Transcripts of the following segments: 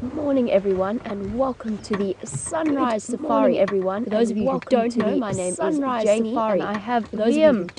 Good morning everyone and welcome to the Sunrise Safari everyone. For those of you who don't know, my name is Jamie and I have Liam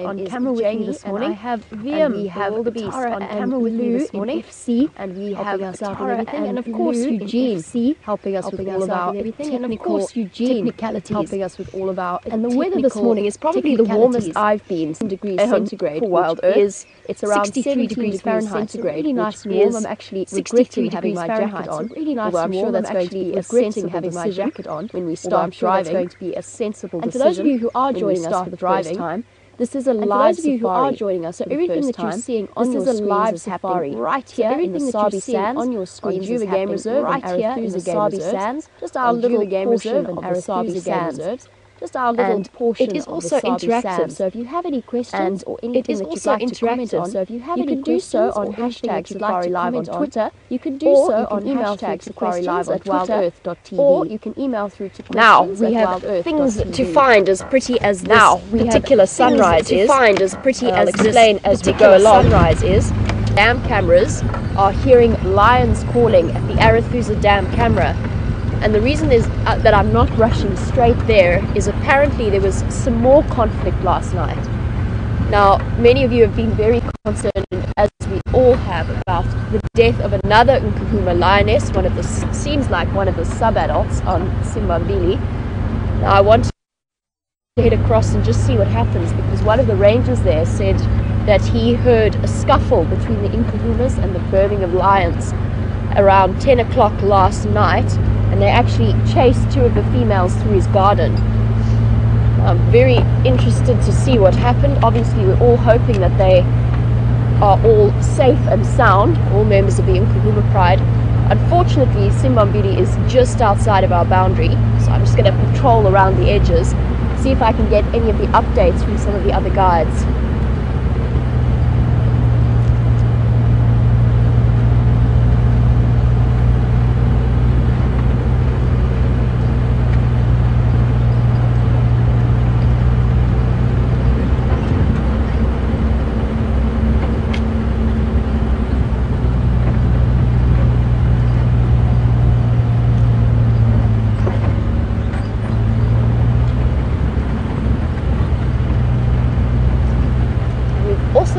on camera with me this morning. I have Liam, we have Tara on camera with me this morning, FC, and we have Tara and of course Eugene helping us with all of our technicalities, helping us with all of our and the weather this morning is probably the warmest I've been. Degrees centigrade for Wild Earth. It's around 63 degrees Fahrenheit. It's really nice and warm. I'm actually regretting having my jacket on. Really nice. I'm sure that's going to be a sensible having my jacket on when we start driving. That's going to be a sensible decision. And for those of you who are joining us for the first time, this is a live safari. Who are joining us, so everything that you're seeing on your screens is happening right here in the Sabi Sands on your screens is Djuma Game Reserve right here in the Sabi Sands. Just our little game reserve and our Sabi Sands. Just our little portion. It is also interactive, so if you have any questions or anything that you'd like to comment on, so if you have any questions, you can do so on hashtag Safari Live on Twitter. You can do so on hashtag Safari Live at WildEarthTV, or you can email through to questions. Now we have things to find as pretty as this particular sunrise is. Find as pretty as explain as we go along. Sunrise is. Dam cameras are hearing lions calling at the Arathusa Dam camera. And the reason is that I'm not rushing straight there is apparently there was some more conflict last night. Now, many of you have been very concerned, as we all have, about the death of another Nkahuma lioness, seems like one of the sub-adults on Simbambili. Now, I want to head across and just see what happens, because one of the rangers there said that he heard a scuffle between the Nkahumas and the Birmingham lions around 10 o'clock last night, and they actually chased two of the females through his garden. I'm very interested to see what happened. Obviously, we're all hoping that they are all safe and sound, all members of the Nkahuma Pride. Unfortunately, Simbambili is just outside of our boundary, so I'm just going to patrol around the edges, see if I can get any of the updates from some of the other guides.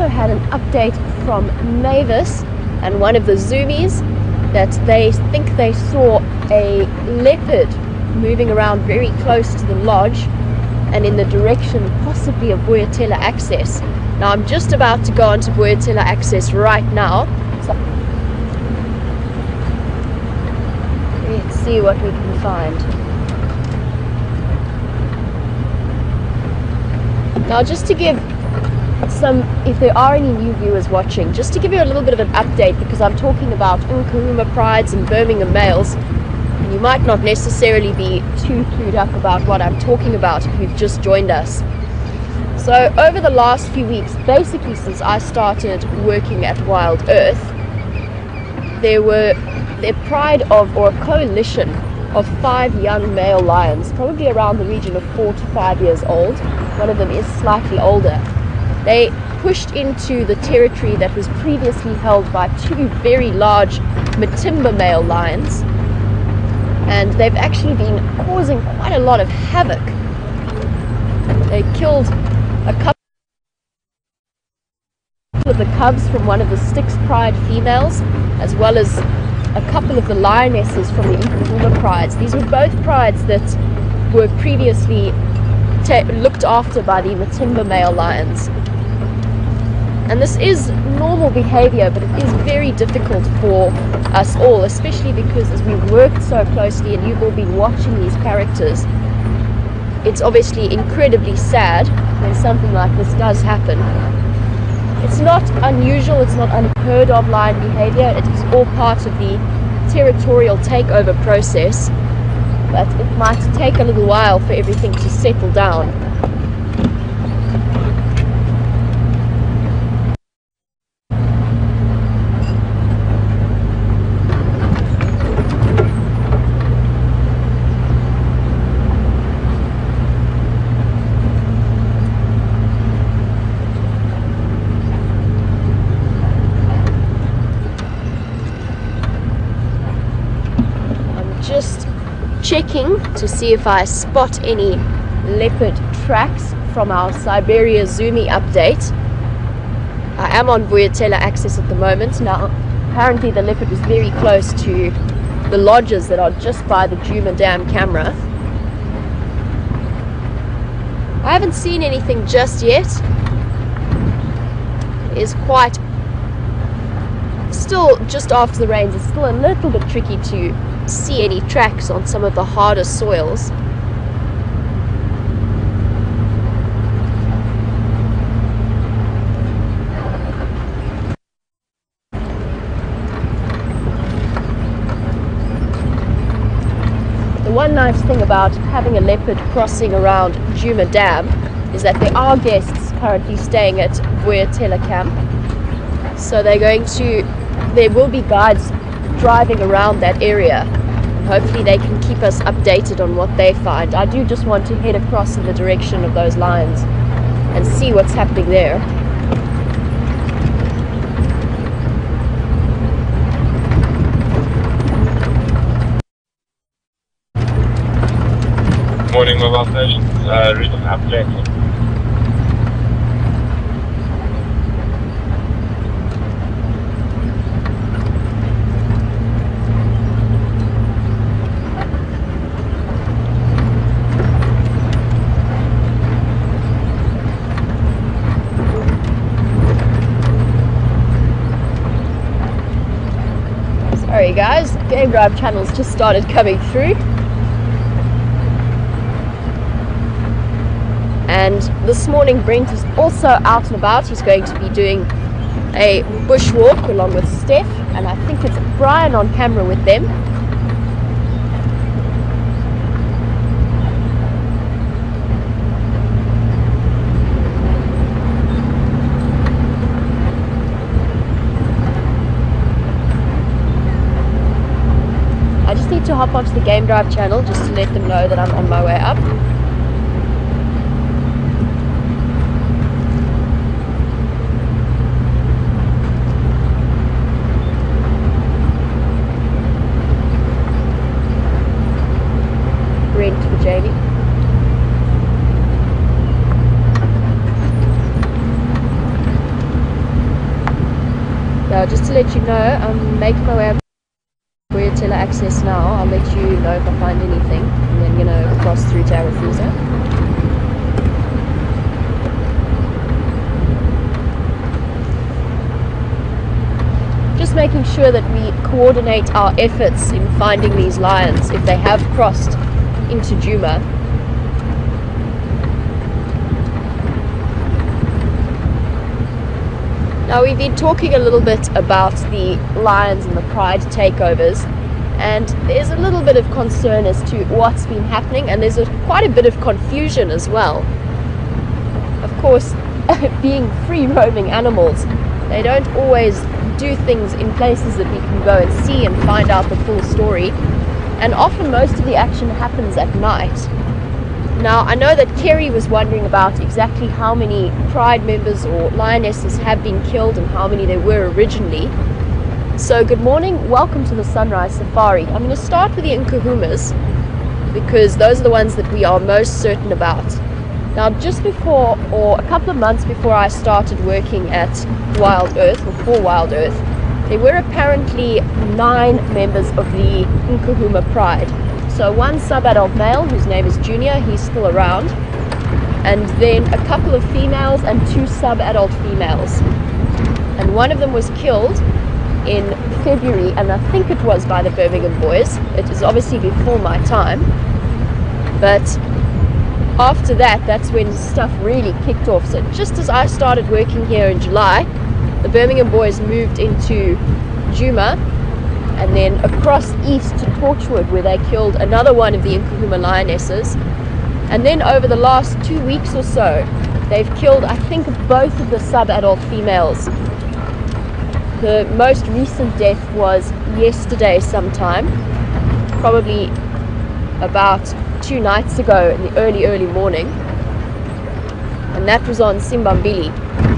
Had an update from Mavis and one of the zoomies that they think they saw a leopard moving around very close to the lodge and in the direction possibly of Boyatela access. Now I'm just about to go onto Boyatela access right now, so let's see what we can find. Now just to give if there are any new viewers watching, just to give you a little bit of an update, because I'm talking about Nkahuma prides and Birmingham males, and you might not necessarily be too clued up about what I'm talking about if you've just joined us. So over the last few weeks, basically since I started working at Wild Earth, their pride of, or a coalition of 5 young male lions, probably around the region of 4 to 5 years old. One of them is slightly older. They pushed into the territory that was previously held by 2 very large Matimba male lions, and they've actually been causing quite a lot of havoc. They killed a couple of the cubs from one of the Styx Pride females, as well as a couple of the lionesses from the Nkahuma prides. These were both prides that were previously looked after by the Matimba male lions. And this is normal behavior, but it is very difficult for us all, especially because as we've worked so closely and you've all been watching these characters, it's obviously incredibly sad when something like this does happen. It's not unusual, it's not unheard of lion behavior, it is all part of the territorial takeover process, but it might take a little while for everything to settle down. checking to see if I spot any leopard tracks from our Siberia Zoomy update. I am on WildEarthTV access at the moment. Now, apparently the leopard was very close to the lodges that are just by the Djuma Dam camera. I haven't seen anything just yet. It's quite, still just after the rains, it's still a little bit tricky to see any tracks on some of the harder soils. The one nice thing about having a leopard crossing around Djuma Dam is that there are guests currently staying at WildEarthTV camp. So there will be guides driving around that area, and hopefully they can keep us updated on what they find. I do just want to head across in the direction of those lions and see what's happening there. Morning, mobile station. Recent update. Sorry guys, Game Drive channels just started coming through. And this morning Brent is also out and about. He's going to be doing a bushwalk along with Steph, and I think it's Brian on camera with them. I just need to hop onto the Game Drive channel just to let them know that I'm on my way up. Brent for Jamie. So just to let you know, I'm making my way up WildEarthTV access now. I'll let you know if I find anything, and then cross through to Arethusa. Just making sure that we coordinate our efforts in finding these lions if they have crossed into Djuma. Now, we've been talking a little bit about the lions and the pride takeovers, and there's a little bit of concern as to what's been happening, and there's quite a bit of confusion as well. Of course, being free roaming animals, they don't always do things in places that we can go and see and find out the full story, and often most of the action happens at night. Now, I know that Kerry was wondering about exactly how many pride members or lionesses have been killed and how many there were originally. So good morning, welcome to the Sunrise Safari. I'm going to start with the Nkuhumas because those are the ones that we are most certain about. Now, just before, or a couple of months before I started working at WildEarth, or for WildEarth, there were apparently 9 members of the Nkuhuma Pride. So one sub-adult male, whose name is Junior, he's still around, and then a couple of females and 2 sub-adult females. And one of them was killed in February, and I think it was by the Birmingham boys. It is obviously before my time, but after that, that's when stuff really kicked off. So just as I started working here in July, the Birmingham boys moved into Djuma, and then across east to Torchwood, where they killed another one of the Nkuhuma lionesses. And then over the last 2 weeks or so, they've killed, I think, both of the sub-adult females. The most recent death was yesterday sometime, probably about 2 nights ago in the early morning, and that was on Simbambili.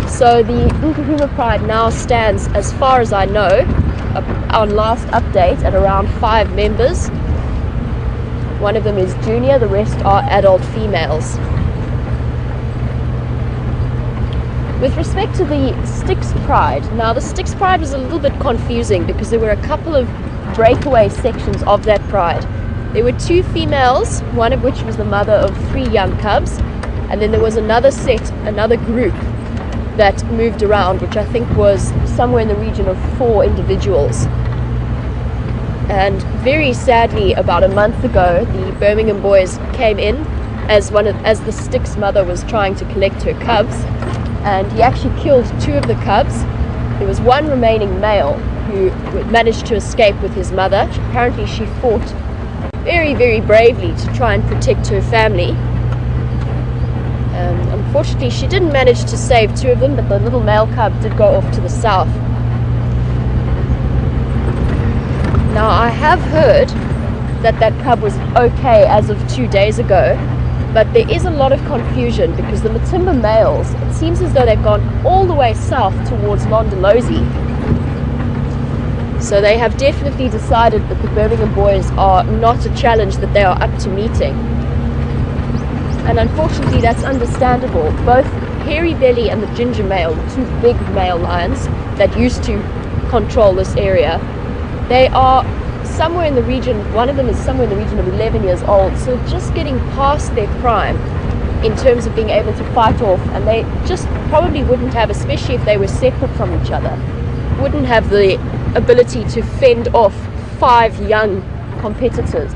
So the Nkuhuma Pride now stands, as far as I know, on last update, at around 5 members. One of them is junior, the rest are adult females. With respect to the Styx Pride, now the Styx Pride was a little bit confusing because there were a couple of breakaway sections of that pride. There were 2 females, one of which was the mother of 3 young cubs, and then there was another group that moved around, which I think was somewhere in the region of 4 individuals. And very sadly, about a month ago, the Birmingham boys came in as the Styx mother was trying to collect her cubs, and he actually killed 2 of the cubs. There was one remaining male who managed to escape with his mother. Apparently she fought very, very bravely to try and protect her family. Unfortunately, she didn't manage to save 2 of them, but the little male cub did go off to the south. Now, I have heard that that cub was okay as of 2 days ago, but there is a lot of confusion because the Matimba males, it seems as though they've gone all the way south towards Londolozi. So they have definitely decided that the Birmingham boys are not a challenge that they are up to meeting. And unfortunately, that's understandable. Both Hairy Belly and the Ginger male, 2 big male lions that used to control this area, they are somewhere in the region, one of them is somewhere in the region of 11 years old, so just getting past their prime in terms of being able to fight off, and they just probably wouldn't have, especially if they were separate from each other, wouldn't have the ability to fend off 5 young competitors.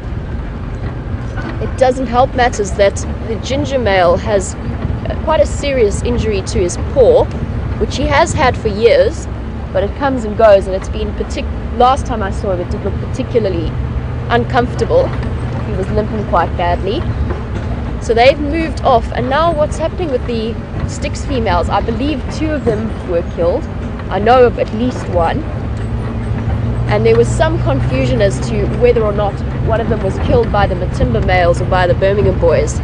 It doesn't help matters that the Ginger male has quite a serious injury to his paw, which he has had for years, but it comes and goes, and it's been last time I saw him, it did look particularly uncomfortable. He was limping quite badly. So they've moved off, and now what's happening with the Styx females, I believe 2 of them were killed. I know of at least 1. And there was some confusion as to whether or not one of them was killed by the Matimba males or by the Birmingham boys.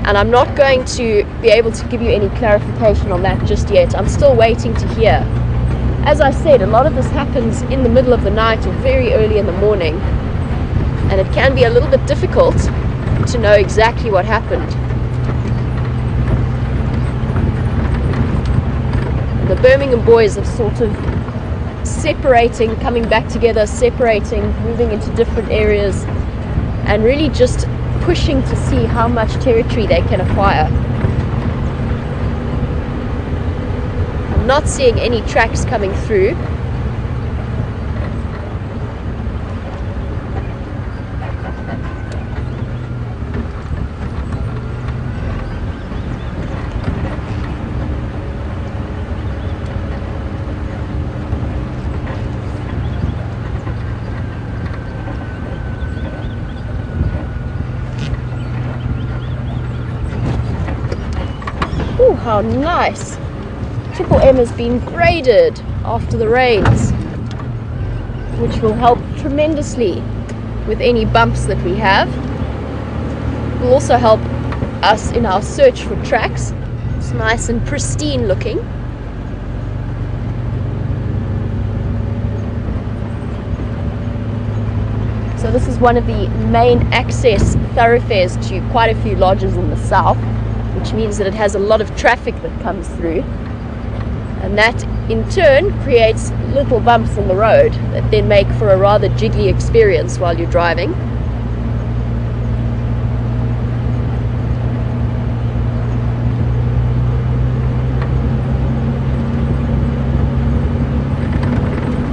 And I'm not going to be able to give you any clarification on that just yet. I'm still waiting to hear. As I said, a lot of this happens in the middle of the night or very early in the morning, and it can be a little bit difficult to know exactly what happened. The Birmingham boys are sort of separating, coming back together, separating, moving into different areas, and really just pushing to see how much territory they can acquire. Not seeing any tracks coming through. Oh, how nice! Triple M has been graded after the rains, which will help tremendously with any bumps that we have. It will also help us in our search for tracks. It's nice and pristine looking. So this is one of the main access thoroughfares to quite a few lodges in the south, which means that it has a lot of traffic that comes through. And that in turn creates little bumps in the road that then make for a rather jiggly experience while you're driving.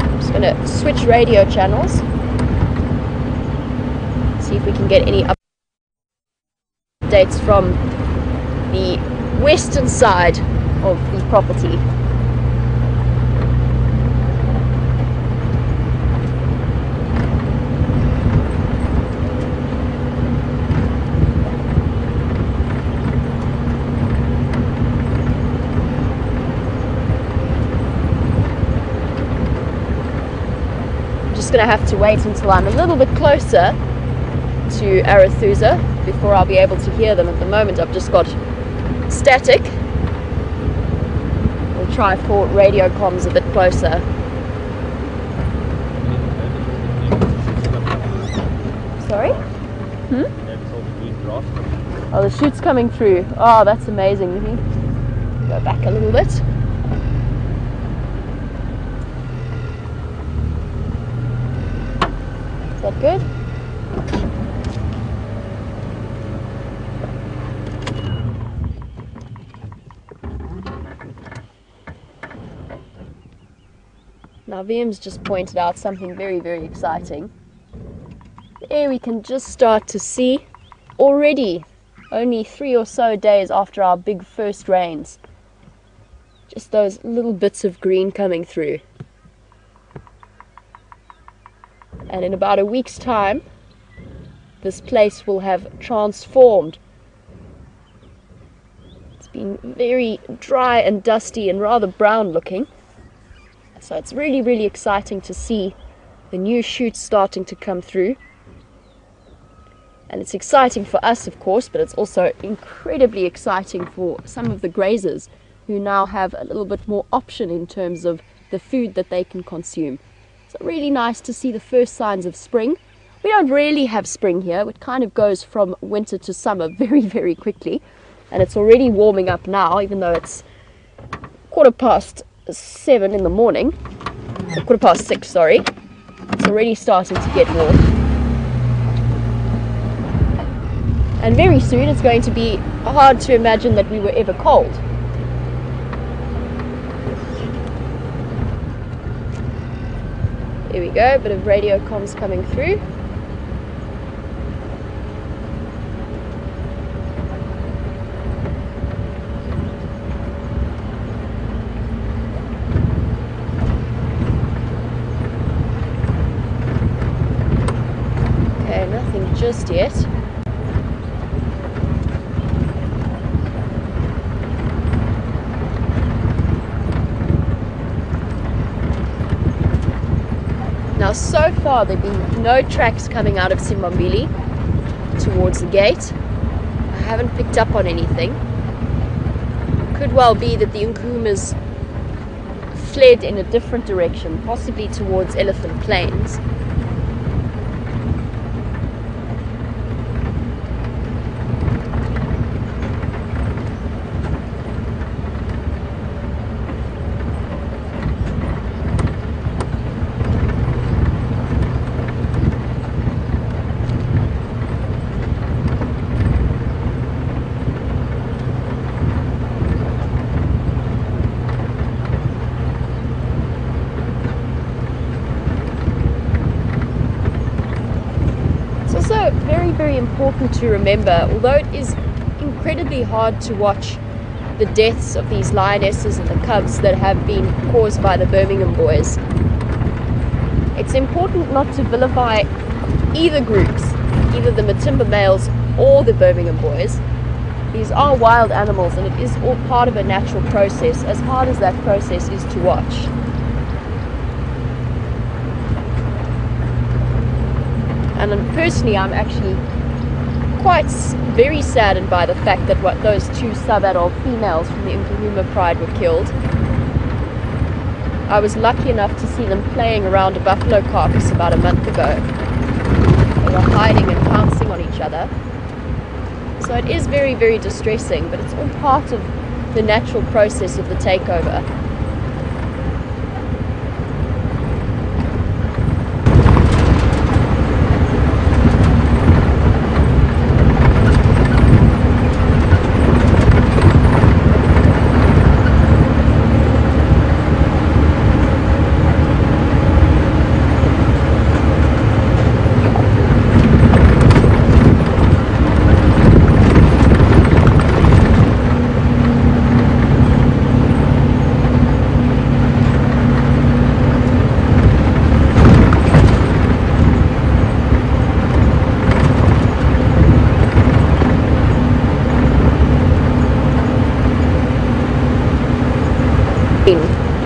I'm just going to switch radio channels, see if we can get any updates from the western side of the property. Going to have to wait until I'm a little bit closer to Arathusa before I'll be able to hear them. At the moment I've just got static. We'll try for radio comms a bit closer. Sorry? That's all the green grass coming through. Oh, the shoot's coming through. Oh, that's amazing. Let me go back a little bit. Is that good? Now VM's just pointed out something very, very exciting. There we can just start to see already, only 3 or so days after our big first rains, just those little bits of green coming through. And in about a week's time, this place will have transformed. It's been very dry and dusty and rather brown looking. So it's really, really exciting to see the new shoots starting to come through. And it's exciting for us, of course, but it's also incredibly exciting for some of the grazers who now have a little bit more option in terms of the food that they can consume. So really nice to see the first signs of spring. We don't really have spring here. It kind of goes from winter to summer very, very quickly. And it's already warming up now, even though it's 7:15 in the morning. 6:15, sorry. It's already starting to get warm. And very soon it's going to be hard to imagine that we were ever cold. Here we go, a bit of radio comms coming through. Okay, nothing just yet. Now, so far there have been no tracks coming out of Simbambili towards the gate. I haven't picked up on anything. Could well be that the Nkuhumas fled in a different direction, possibly towards Elephant Plains. Very important to remember, although it is incredibly hard to watch the deaths of these lionesses and the cubs that have been caused by the Birmingham boys, it's important not to vilify either groups, either the Matimba males or the Birmingham boys. These are wild animals and it is all part of a natural process, as hard as that process is to watch. And personally, I'm actually very saddened by the fact that those 2 sub-adult females from the Nkuhuma pride were killed. I was lucky enough to see them playing around a buffalo carcass about a month ago. They were hiding and pouncing on each other. So it is very, very distressing, but it's all part of the natural process of the takeover.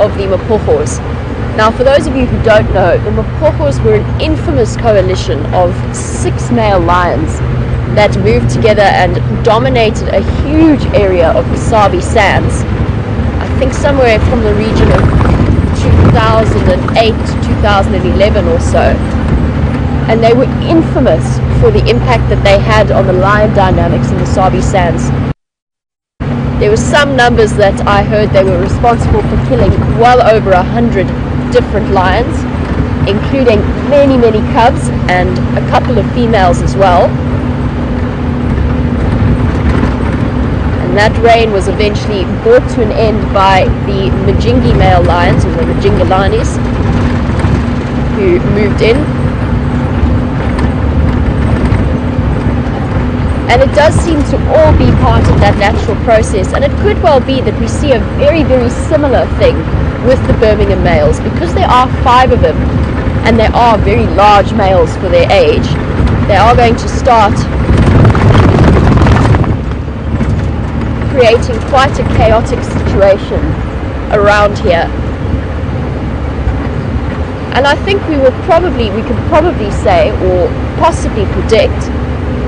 Of the Mapohos. Now, for those of you who don't know, the Mapohos were an infamous coalition of 6 male lions that moved together and dominated a huge area of Kasabi sands. I think somewhere from the region of 2008 to 2011 or so. And they were infamous for the impact that they had on the lion dynamics in the Sabi Sands. There were some numbers that I heard they were responsible for killing well over 100 different lions, including many cubs and a couple of females as well. And that reign was eventually brought to an end by the Mjingi male lions, or the Mjingalanis, who moved in. And it does seem to all be part of that natural process, and it could well be that we see a very similar thing with the Birmingham males, because there are 5 of them and they are very large males for their age. They are going to start creating quite a chaotic situation around here. And I think we could probably say, or possibly predict,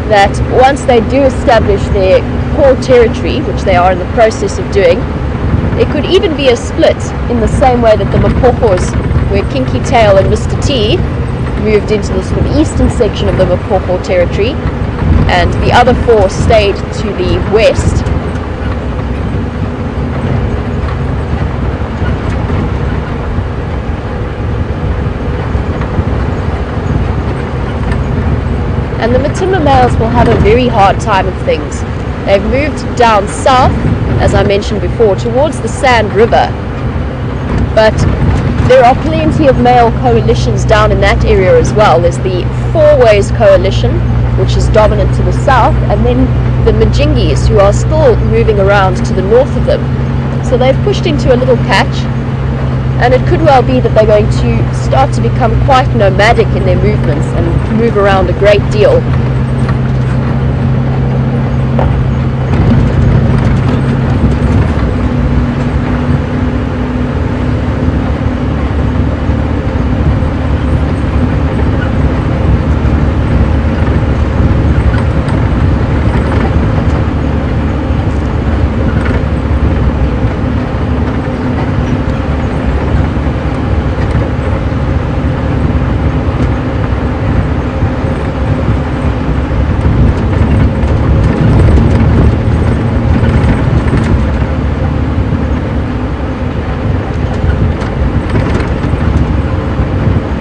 that once they do establish their core territory, which they are in the process of doing, there could even be a split in the same way that the Mapochos, where Kinky Tail and Mr. T moved into the sort of eastern section of the Mapocho territory, and the other 4 stayed to the west. And the Matimba males will have a very hard time of things. They've moved down south, as I mentioned before, towards the Sand River. But there are plenty of male coalitions down in that area as well. There's the Four Ways Coalition, which is dominant to the south, and then the Mjingis, who are still moving around to the north of them. So they've pushed into a little patch, and it could well be that they're going to start to become quite nomadic in their movements and move around a great deal.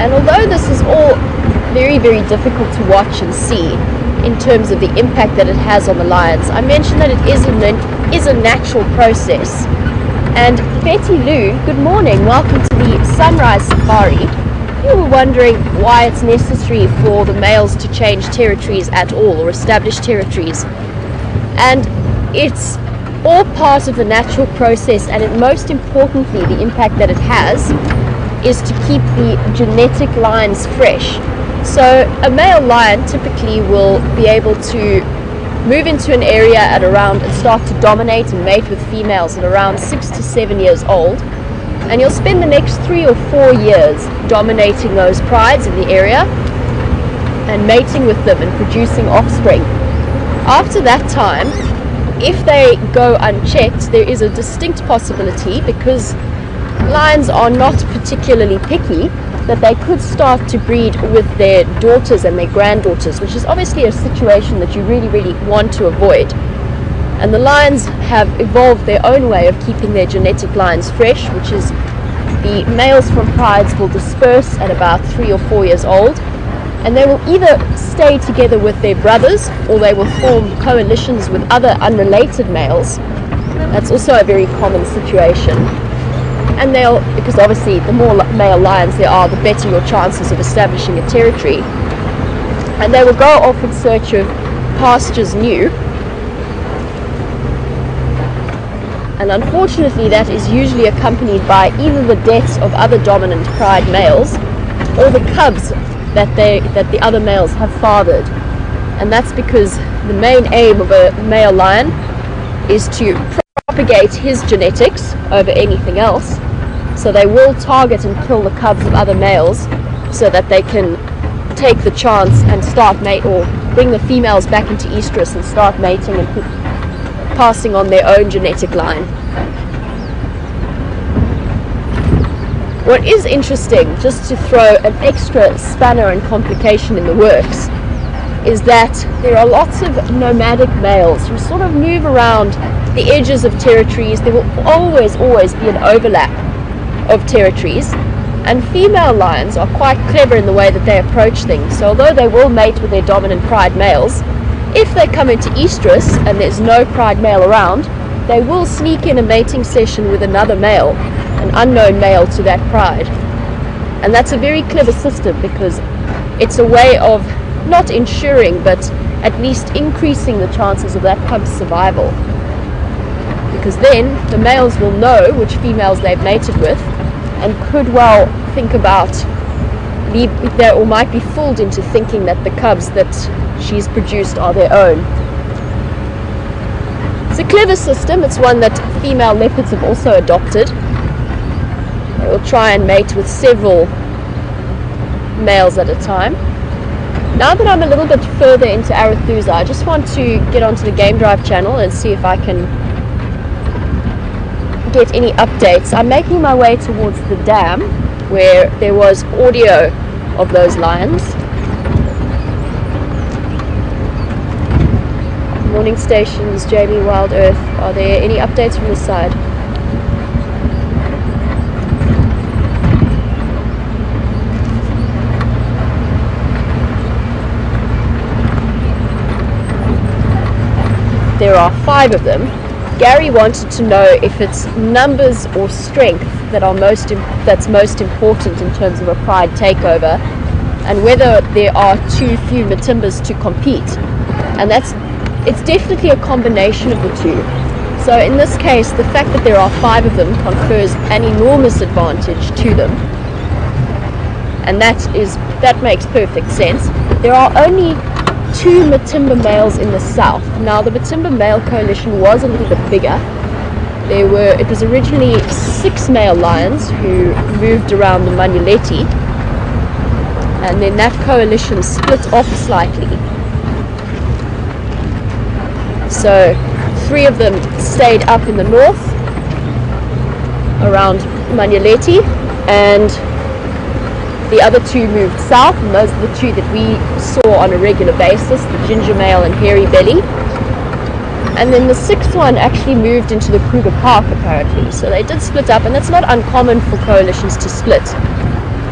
And although this is all very difficult to watch and see in terms of the impact that it has on the lions, I mentioned that it is a natural process. And Betty Lou, good morning, welcome to the Sunrise Safari. You were wondering why it's necessary for the males to change territories at all, or establish territories. And it's all part of the natural process, and most importantly, the impact that it has is to keep the genetic lines fresh. So a male lion typically will be able to move into an area at around and start to dominate and mate with females at around 6 to 7 years old, and you'll spend the next 3 or 4 years dominating those prides in the area and mating with them and producing offspring. After that time, if they go unchecked, there is a distinct possibility, because lions are not particularly picky, that they could start to breed with their daughters and their granddaughters, which is obviously a situation that you really want to avoid. And the lions have evolved their own way of keeping their genetic lines fresh, which is the males from prides will disperse at about 3 or 4 years old, and they will either stay together with their brothers, or they will form coalitions with other unrelated males. That's also a very common situation. And because obviously the more male lions there are, the better your chances of establishing a territory. And they will go off in search of pastures new. And unfortunately that is usually accompanied by either the deaths of other dominant pride males, or the cubs that the other males have fathered. And that's because the main aim of a male lion is to propagate his genetics over anything else. So they will target and kill the cubs of other males so that they can take the chance and start mate, or bring the females back into estrus and start mating and passing on their own genetic line. What is interesting, just to throw an extra spanner and complication in the works, is that there are lots of nomadic males who sort of move around the edges of territories. There will always be an overlap of territories, and female lions are quite clever in the way that they approach things. So although they will mate with their dominant pride males, if they come into estrus and there's no pride male around, they will sneak in a mating session with another male, an unknown male to that pride. And that's a very clever system, because it's a way of not ensuring, but at least increasing the chances of that cub's survival. Because then the males will know which females they've mated with, and could well think about, or might be fooled into thinking that the cubs that she's produced are their own. It's a clever system. It's one that female leopards have also adopted. They will try and mate with several males at a time. Now that I'm a little bit further into Arathusa, I just want to get onto the Game Drive channel and see if I can get any updates. I'm making my way towards the dam where there was audio of those lions. Morning stations, Jamie, Wild Earth. Are there any updates from the side? There are 5 of them. Gary wanted to know if it's numbers or strength that's most important in terms of a pride takeover, and whether there are too few Matimbas to compete. And it's definitely a combination of the two. So in this case, the fact that there are 5 of them confers an enormous advantage to them, and that makes perfect sense. There are only 2 Matimba males in the south. Now the Matimba male coalition was a little bit bigger. It was originally 6 male lions who moved around the Manuleti, and then that coalition split off slightly. So 3 of them stayed up in the north around Manuleti, and the other 2 moved south, and those are the 2 that we saw on a regular basis, the ginger male and hairy belly. And then the 6th one actually moved into the Kruger Park apparently. So they did split up, and that's not uncommon for coalitions to split.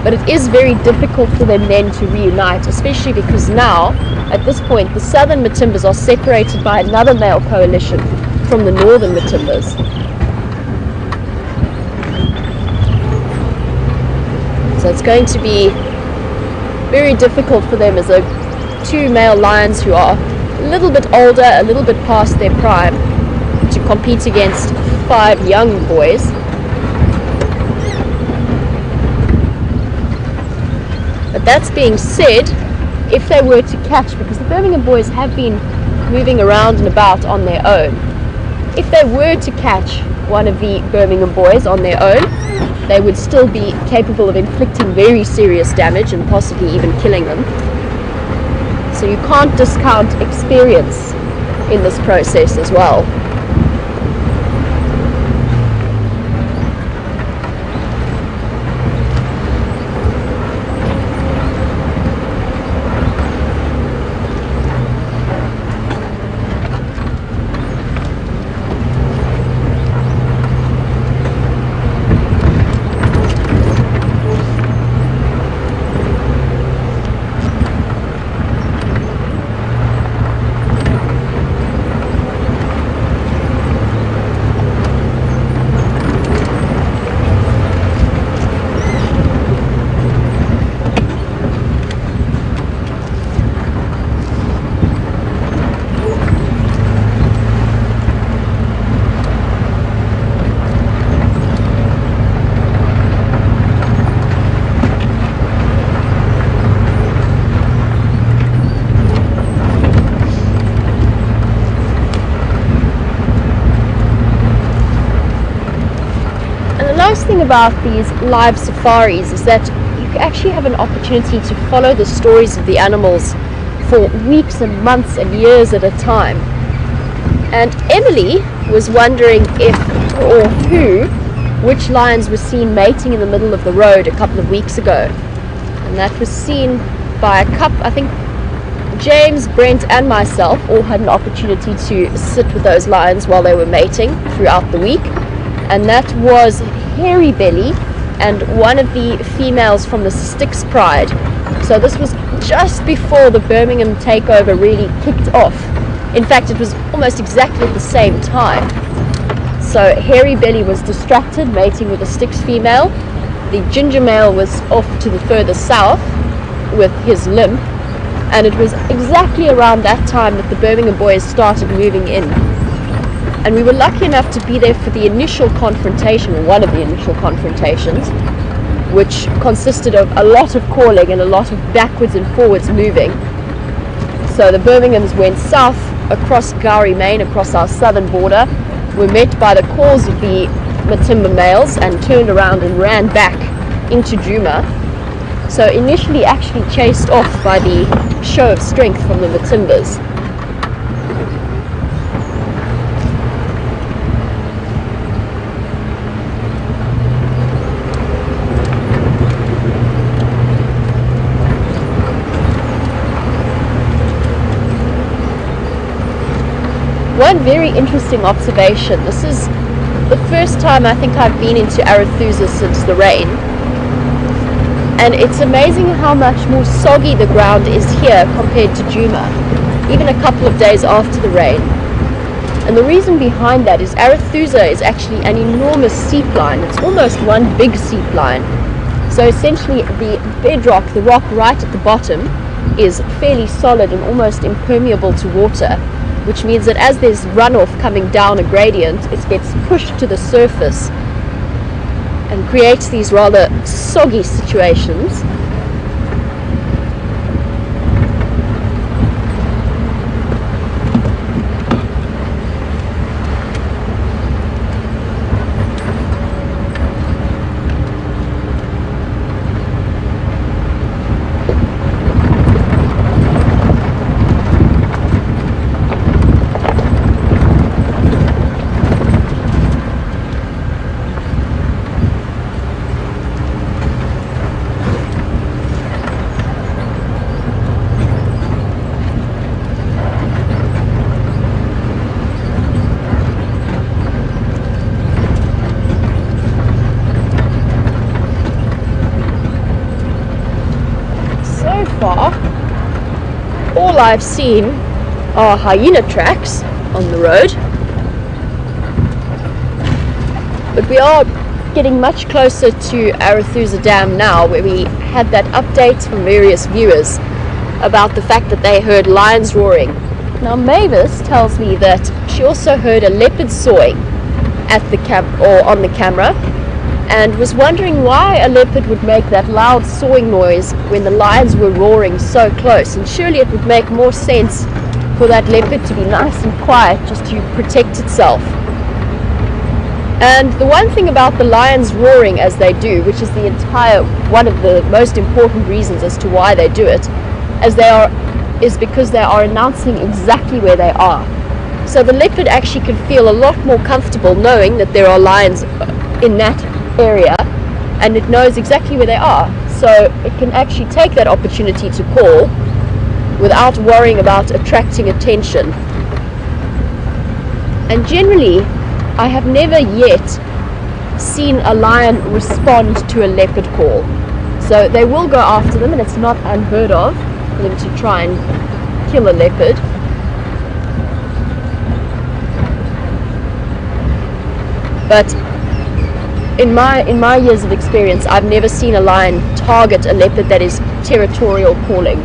But it is very difficult for them then to reunite, especially because now, at this point, the southern Matimbas are separated by another male coalition from the northern Matimbas. So it's going to be very difficult for them as 2 male lions who are a little bit older, a little bit past their prime, to compete against 5 young boys. But that's being said, if they were to catch, because the Birmingham boys have been moving around and about on their own, if they were to catch one of the Birmingham boys on their own, they would still be capable of inflicting very serious damage and possibly even killing them. So you can't discount experience in this process as well. The nice thing about these live safaris is that you actually have an opportunity to follow the stories of the animals for weeks and months and years at a time. And Emily was wondering which lions were seen mating in the middle of the road a couple of weeks ago. And that was seen by a couple, I think James, Brent and myself all had an opportunity to sit with those lions while they were mating throughout the week, and that was Hairy Belly and one of the females from the Styx Pride. So this was just before the Birmingham takeover really kicked off. In fact, it was almost exactly at the same time. So Hairy Belly was distracted mating with the Styx female. The ginger male was off to the further south with his limp, and it was exactly around that time that the Birmingham boys started moving in. And we were lucky enough to be there for the initial confrontation, or one of the initial confrontations, which consisted of a lot of calling and a lot of backwards and forwards moving. So the Birminghams went south across Gowrie Main, across our southern border, were met by the calls of the Matimba males and turned around and ran back into Djuma. So initially actually chased off by the show of strength from the Matimbas. One very interesting observation. This is the first time I think I've been into Arathusa since the rain. And it's amazing how much more soggy the ground is here compared to Djuma, even a couple of days after the rain. And the reason behind that is Arathusa is actually an enormous seep line. It's almost one big seep line. So essentially the bedrock, the rock right at the bottom, is fairly solid and almost impermeable to water, which means that as there's runoff coming down a gradient, it gets pushed to the surface and creates these rather soggy situations. All I've seen are hyena tracks on the road, but we are getting much closer to Arathusa Dam now, where we had that update from various viewers about the fact that they heard lions roaring. Now Mavis tells me that she also heard a leopard sawing at the on the camera, and was wondering why a leopard would make that loud sawing noise when the lions were roaring so close. And surely it would make more sense for that leopard to be nice and quiet, just to protect itself. And the one thing about the lions roaring as they do, which is one of the most important reasons as to why they do it, is because they are announcing exactly where they are. So the leopard actually can feel a lot more comfortable knowing that there are lions in that area, and it knows exactly where they are, so it can actually take that opportunity to call without worrying about attracting attention. And generally I have never yet seen a lion respond to a leopard call, so they will go after them, and it's not unheard of for them to try and kill a leopard. But in my years of experience, I've never seen a lion target a leopard that is territorial calling.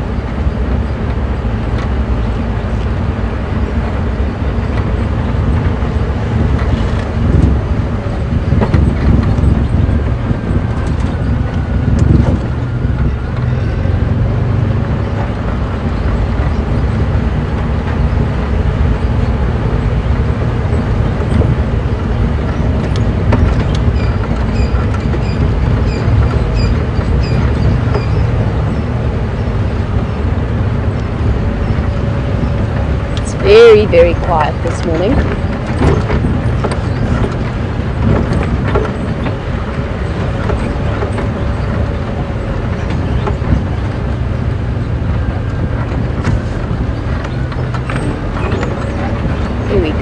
Very, very quiet this morning.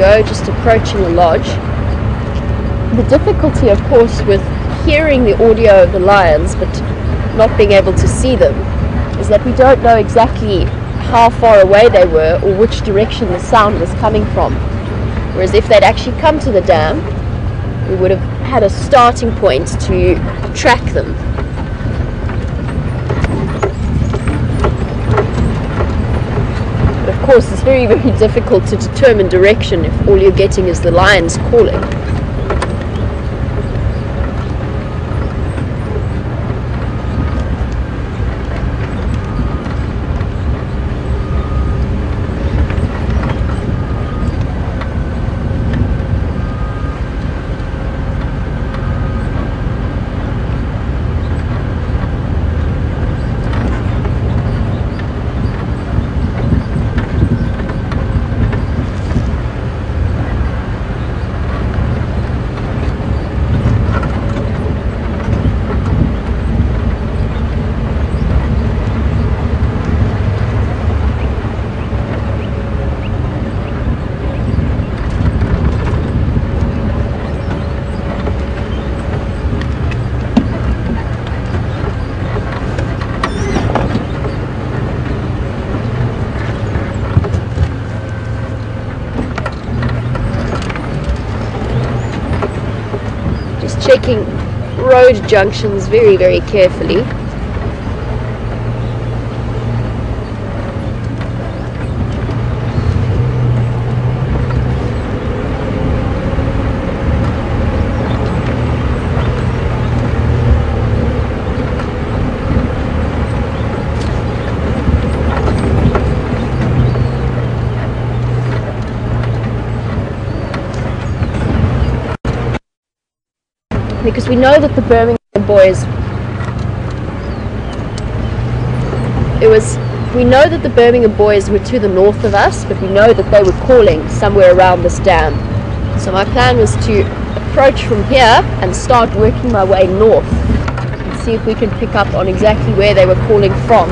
ago, just approaching the lodge. The difficulty, of course, with hearing the audio of the lions but not being able to see them is that we don't know exactly how far away they were or which direction the sound was coming from. Whereas if they'd actually come to the dam, we would have had a starting point to track them. But of course, it's very, very difficult to determine direction if all you're getting is the lions calling. Checking road junctions very, very carefully. Because we know that the Birmingham boys, we know that the Birmingham boys were to the north of us, but we know that they were calling somewhere around this dam. So my plan was to approach from here and start working my way north and see if we can pick up on exactly where they were calling from.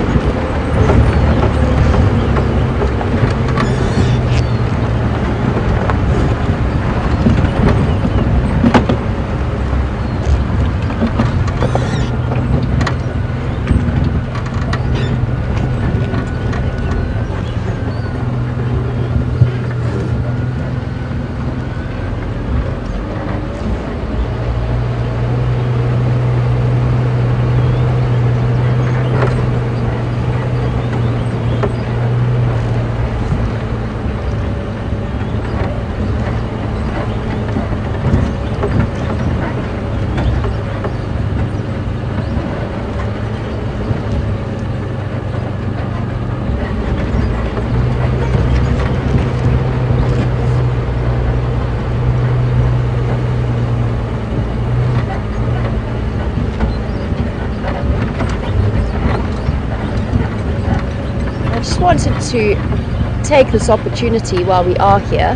I just wanted to take this opportunity while we are here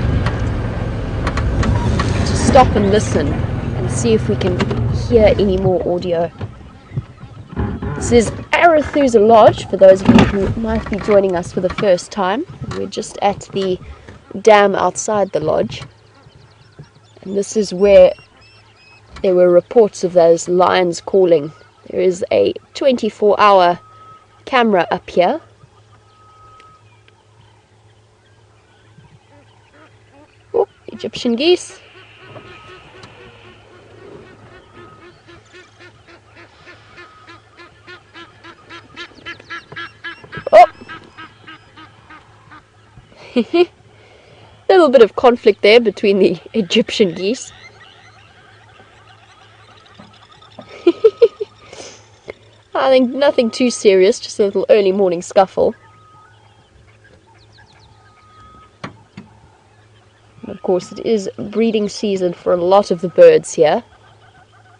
to stop and listen and see if we can hear any more audio. This is Arathusa Lodge, for those of you who might be joining us for the first time. We're just at the dam outside the lodge, and this is where there were reports of those lions calling. There is a 24-hour camera up here. Oh, Egyptian geese. Oh! A little bit of conflict there between the Egyptian geese. I think nothing too serious, just a little early morning scuffle. And of course, it is breeding season for a lot of the birds here.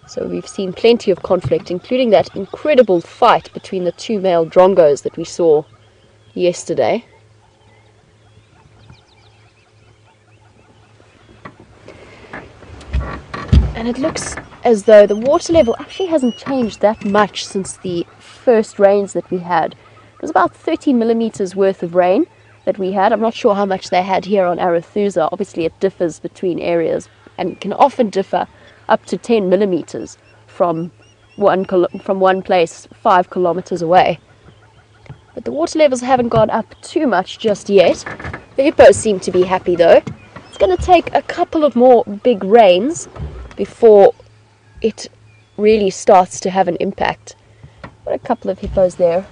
So we've seen plenty of conflict, including that incredible fight between the two male drongos that we saw yesterday. And it looks as though the water level actually hasn't changed that much since the first rains that we had. It was about 30 millimeters worth of rain, that we had. I'm not sure how much they had here on Arethusa. Obviously it differs between areas and can often differ up to 10 millimeters from one place 5 kilometers away. But the water levels haven't gone up too much just yet. The hippos seem to be happy though. It's going to take a couple of more big rains before it really starts to have an impact. Got a couple of hippos there.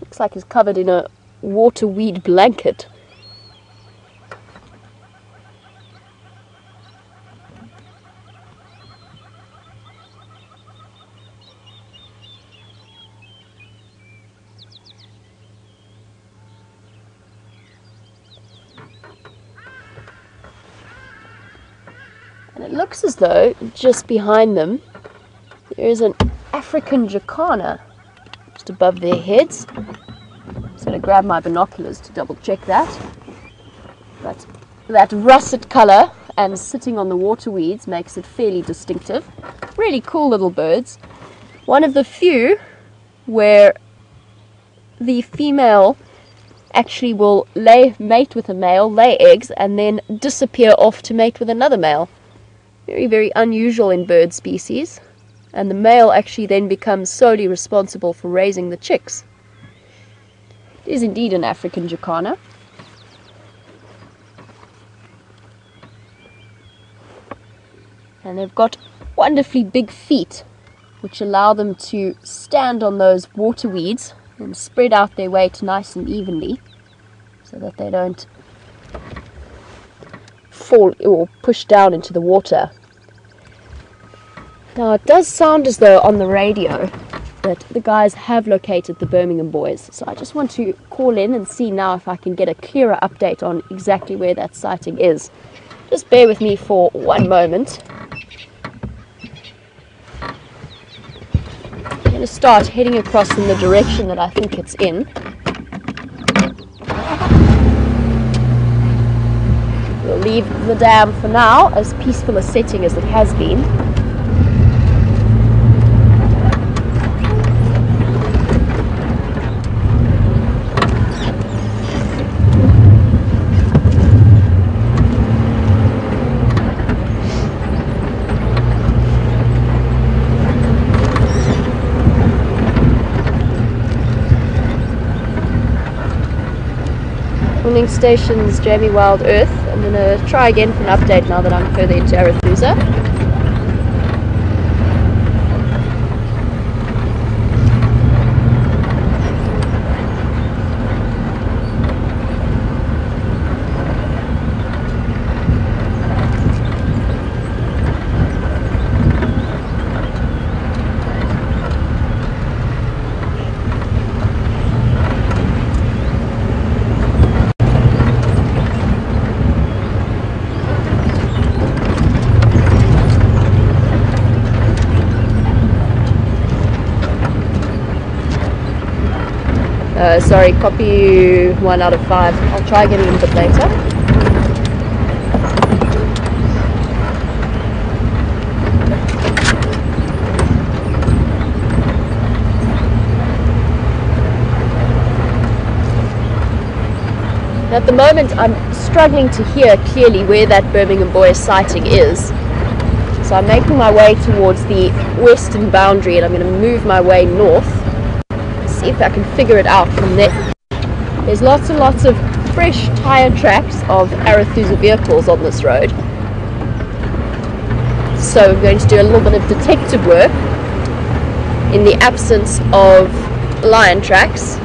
Looks like he's covered in a water weed blanket. And it looks as though just behind them there is an African jacana just above their heads. I'm just going to grab my binoculars to double check that. But that russet colour and sitting on the water weeds makes it fairly distinctive. Really cool little birds. One of the few where the female actually will mate with a male, lay eggs, and then disappear off to mate with another male. Very, very unusual in bird species. And the male actually then becomes solely responsible for raising the chicks. It is indeed an African jacana. And they've got wonderfully big feet, which allow them to stand on those water weeds and spread out their weight nice and evenly, so that they don't fall or push down into the water. Now it does sound as though on the radio that the guys have located the Birmingham boys, so I just want to call in and see now if I can get a clearer update on exactly where that sighting is. Just bear with me for one moment. I'm going to start heading across in the direction that I think it's in. We'll leave the dam for now, as peaceful a setting as it has been. Stations Jamie Wild Earth. I'm going to try again for an update now that I'm further into Arethusa. Sorry, copy you 1 out of 5. I'll try again a little bit later. At the moment I'm struggling to hear clearly where that Birmingham boy sighting is. So I'm making my way towards the western boundary and I'm going to move my way north. See if I can figure it out from there. There's lots and lots of fresh tyre tracks of Arethusa vehicles on this road. So I'm going to do a little bit of detective work in the absence of lion tracks.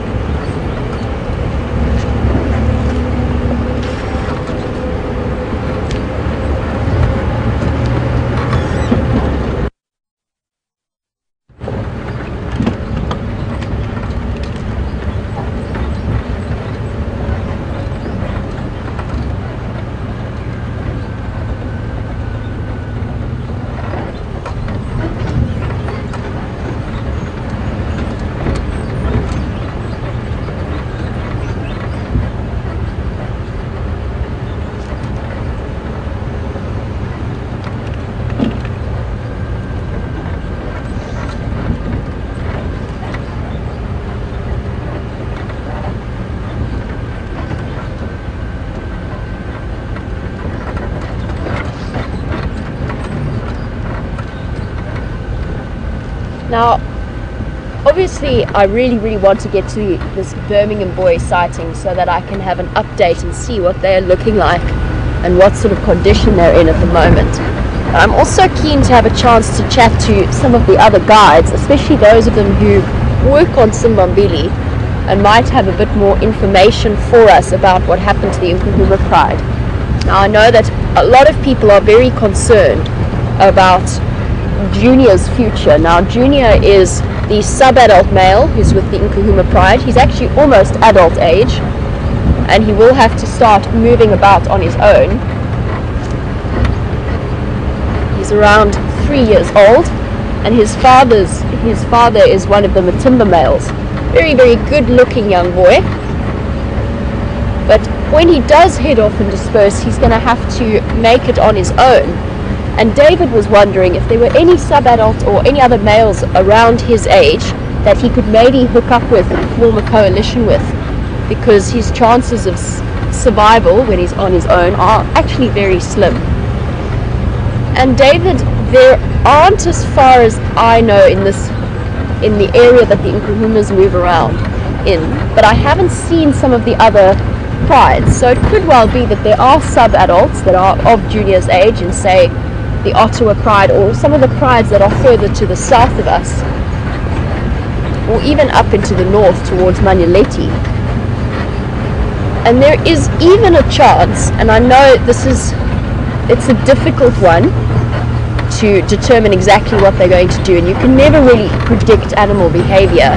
Now, obviously, I really want to get to this Birmingham boy sighting so that I can have an update and see what they're looking like and what sort of condition they're in at the moment. But I'm also keen to have a chance to chat to some of the other guides, especially those of them who work on Simbambili and might have a bit more information for us about what happened to the Nkuhuma Pride. Now, I know that a lot of people are very concerned about Junior's future. Now, Junior is the sub-adult male who's with the Nkuhuma Pride. He's actually almost adult age, and he will have to start moving about on his own. He's around 3 years old, and his father is one of the Matimba males. Very good looking young boy. But when he does head off and disperse, he's going to have to make it on his own. And David was wondering if there were any sub-adult or any other males around his age that he could maybe hook up with and form a coalition with, because his chances of survival when he's on his own are actually very slim. And David, there aren't, as far as I know, in the area that the Nkuhumas move around in, but I haven't seen some of the other prides, so it could well be that there are sub-adults that are of Junior's age in, say, the Ottawa Pride, or some of the prides that are further to the south of us, or even up into the north towards Manyeleti. And there is even a chance, and I know it's a difficult one to determine exactly what they're going to do, and you can never really predict animal behavior,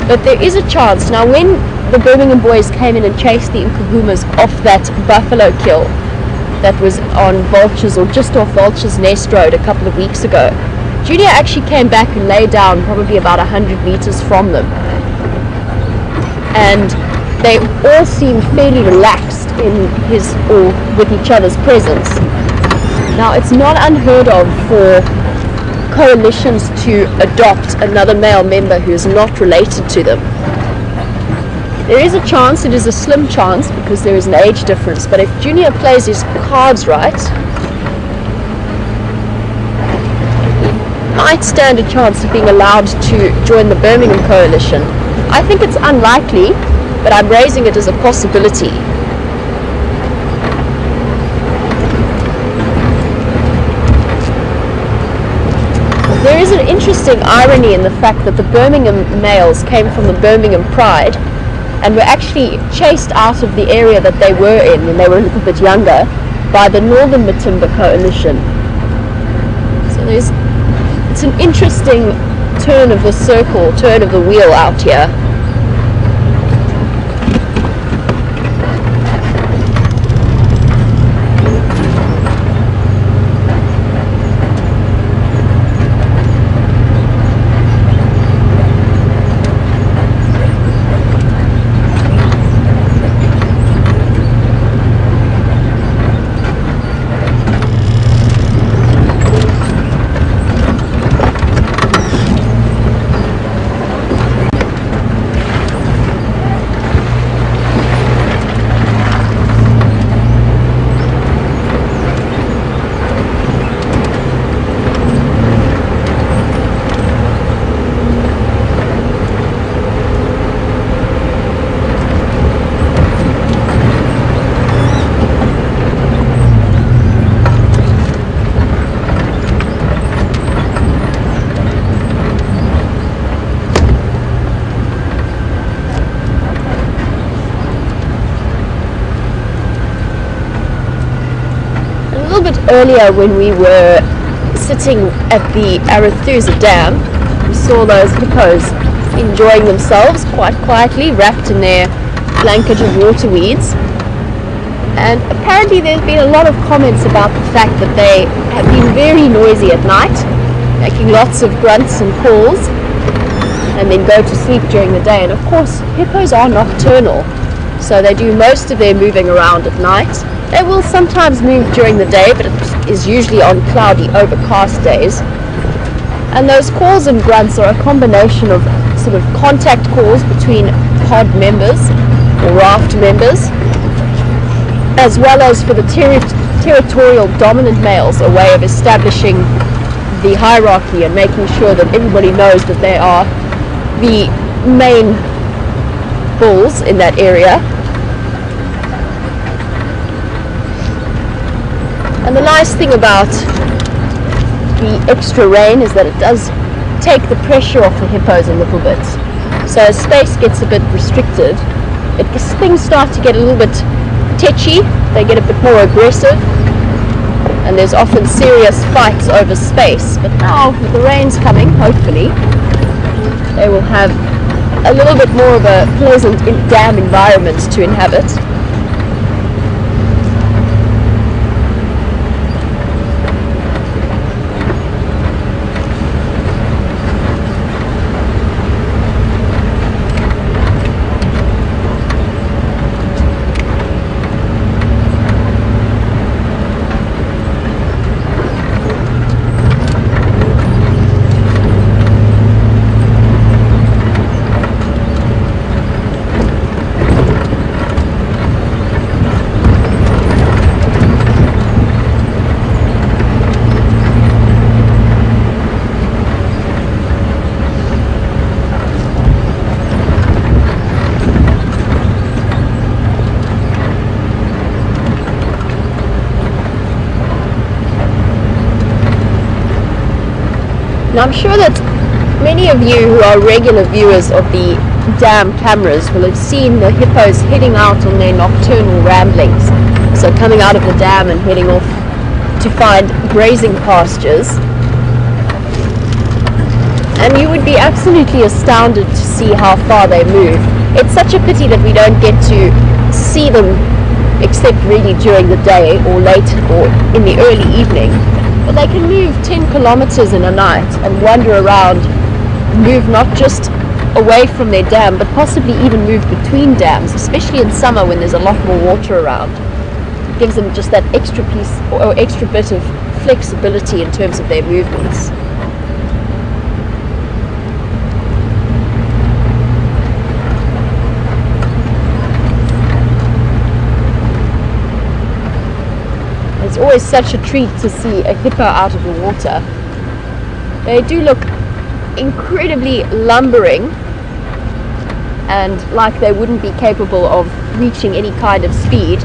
but there is a chance. Now, when the Birmingham boys came in and chased the Nkuhumas off that buffalo kill that was on Vultures, or just off Vultures Nest Road a couple of weeks ago, Junior actually came back and lay down probably about 100 meters from them, and they all seemed fairly relaxed in with each other's presence. Now, it's not unheard of for coalitions to adopt another male member who is not related to them. There is a chance, it is a slim chance because there is an age difference, but if Junior plays his cards right, he might stand a chance of being allowed to join the Birmingham coalition. I think it's unlikely, but I'm raising it as a possibility. There is an interesting irony in the fact that the Birmingham males came from the Birmingham Pride and were actually chased out of the area that they were in when they were a little bit younger by the Northern Matimba Coalition. So it's an interesting turn of the circle, turn of the wheel out here. Earlier, when we were sitting at the Arathusa Dam, we saw those hippos enjoying themselves quite quietly, wrapped in their blanket of water weeds. And apparently there's been a lot of comments about the fact that they have been very noisy at night, making lots of grunts and calls, and then go to sleep during the day. And of course, hippos are nocturnal, so they do most of their moving around at night. They will sometimes move during the day, but it is usually on cloudy, overcast days. And those calls and grunts are a combination of sort of contact calls between pod members or raft members, as well as for the territorial dominant males, a way of establishing the hierarchy and making sure that everybody knows that they are the main bulls in that area. And the nice thing about the extra rain is that it does take the pressure off the hippos a little bit. So as space gets a bit restricted, things start to get a little bit tetchy, they get a bit more aggressive, and there's often serious fights over space. But now with the rains coming, hopefully they will have a little bit more of a pleasant dam environment to inhabit. Now I'm sure that many of you who are regular viewers of the dam cameras will have seen the hippos heading out on their nocturnal ramblings. So coming out of the dam and heading off to find grazing pastures. And you would be absolutely astounded to see how far they move. It's such a pity that we don't get to see them except really during the day or late or in the early evening. But they can move 10 kilometers in a night and wander around, move not just away from their dam, but possibly even move between dams, especially in summer when there's a lot more water around. It gives them just that extra piece or extra bit of flexibility in terms of their movements. It's always such a treat to see a hippo out of the water. They do look incredibly lumbering and like they wouldn't be capable of reaching any kind of speed.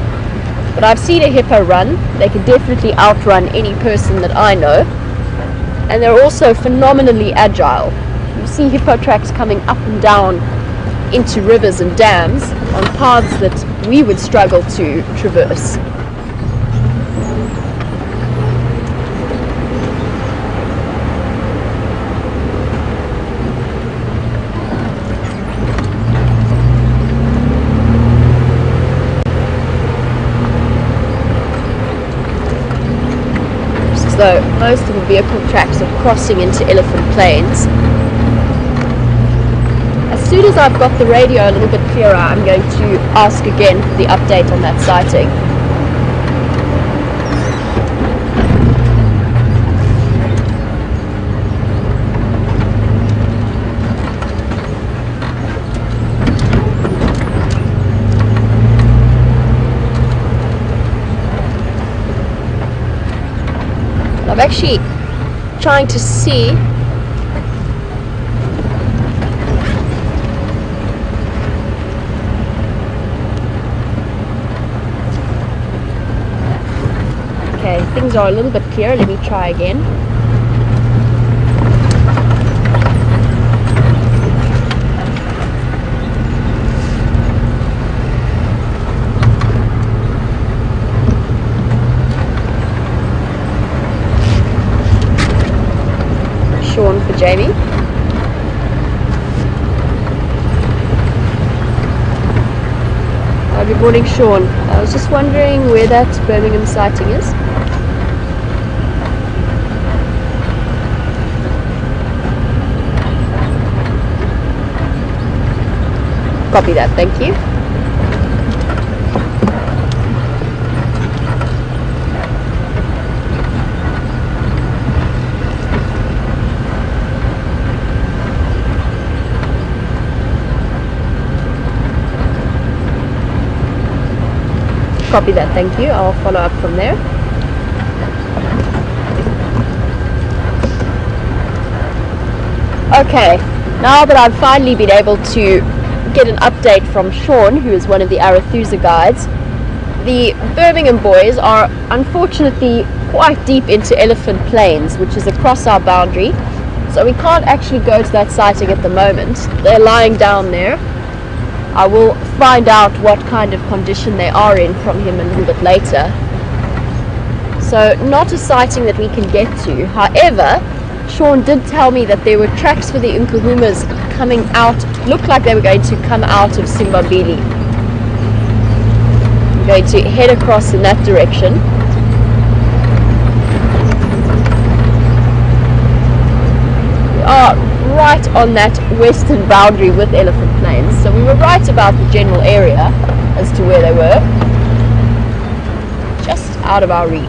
But I've seen a hippo run. They can definitely outrun any person that I know. And they're also phenomenally agile. You see hippo tracks coming up and down into rivers and dams on paths that we would struggle to traverse. So most of the vehicle tracks are crossing into elephant plains. As soon as I've got the radio a little bit clearer, I'm going to ask again for the update on that sighting. I'm actually trying to see okay, things are a little bit clearer. Let me try again. Sean for Jamie. Good morning, Sean. I was just wondering where that Birmingham sighting is. Copy that, thank you. Copy that, thank you. I'll follow up from there. Okay, now that I've finally been able to get an update from Sean, who is one of the Arathusa guides, the Birmingham boys are unfortunately quite deep into Elephant Plains, which is across our boundary, so we can't actually go to that sighting at the moment. They're lying down there. I will find out what kind of condition they are in from him a little bit later. So not a sighting that we can get to. However, Sean did tell me that there were tracks for the Nkuhumas coming out, looked like they were going to come out of Simbambili. I'm going to head across in that direction. We are right on that western boundary with Elephant Plains, so we were right about the general area as to where they were, just out of our reach.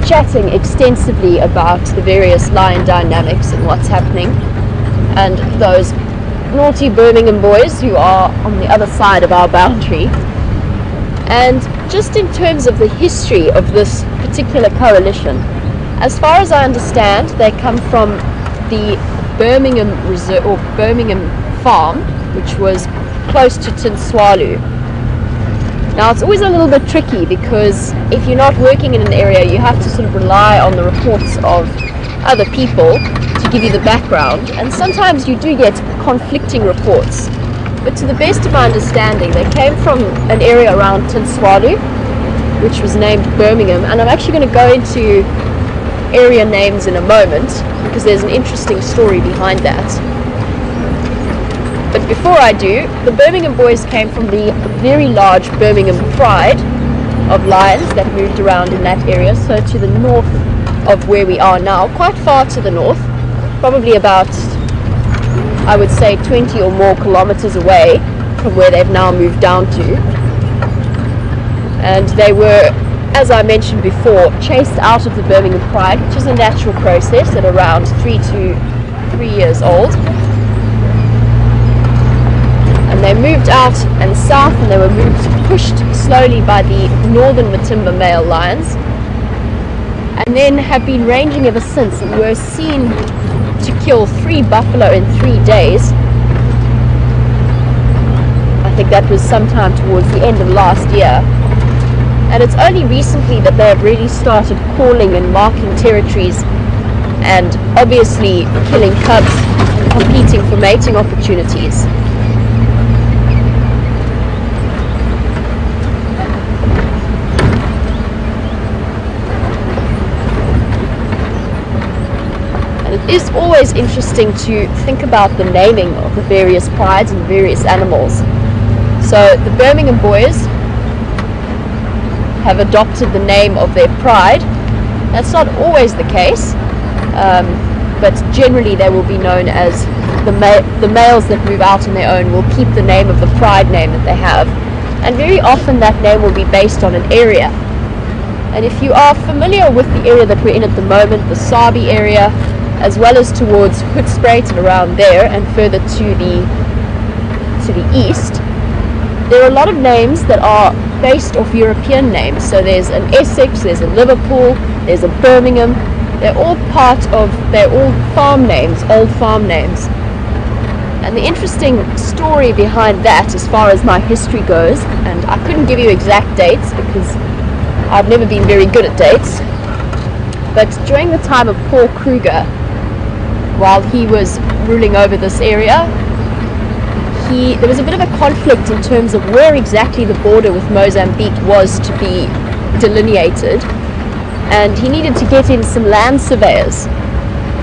Chatting extensively about the various lion dynamics and what's happening, and those naughty Birmingham boys who are on the other side of our boundary. And just in terms of the history of this particular coalition, as far as I understand, they come from the Birmingham Reserve or Birmingham Farm, which was close to Tinswalu. Now it's always a little bit tricky because if you're not working in an area, you have to sort of rely on the reports of other people to give you the background, and sometimes you do get conflicting reports. But to the best of my understanding, they came from an area around Tinswalu, which was named Birmingham, and I'm actually going to go into area names in a moment because there's an interesting story behind that. But before I do, the Birmingham boys came from the very large Birmingham Pride of lions that moved around in that area, so to the north of where we are now, quite far to the north, probably about, I would say, 20 or more kilometers away from where they've now moved down to. And they were, as I mentioned before, chased out of the Birmingham Pride, which is a natural process at around 3 to 3 years old. And they moved out and south, and they were pushed slowly by the northern Matimba male lions, and then have been ranging ever since, and were seen to kill 3 buffalo in 3 days. I think that was sometime towards the end of last year. And it's only recently that they have really started calling and marking territories, and obviously killing cubs, competing for mating opportunities. It is always interesting to think about the naming of the various prides and various animals. So the Birmingham boys have adopted the name of their pride. That's not always the case, but generally they will be known as the males that move out on their own will keep the name of the pride name that they have, and very often that name will be based on an area. And if you are familiar with the area that we're in at the moment, the Sabi area, as well as towards Hoedspruit and around there, and further to the east, there are a lot of names that are based off European names. So there's an Essex, there's a Liverpool, there's a Birmingham. They're all farm names, old farm names. And the interesting story behind that, as far as my history goes, and I couldn't give you exact dates because I've never been very good at dates, but during the time of Paul Kruger, while he was ruling over this area, there was a bit of a conflict in terms of where exactly the border with Mozambique was to be delineated, and he needed to get in some land surveyors.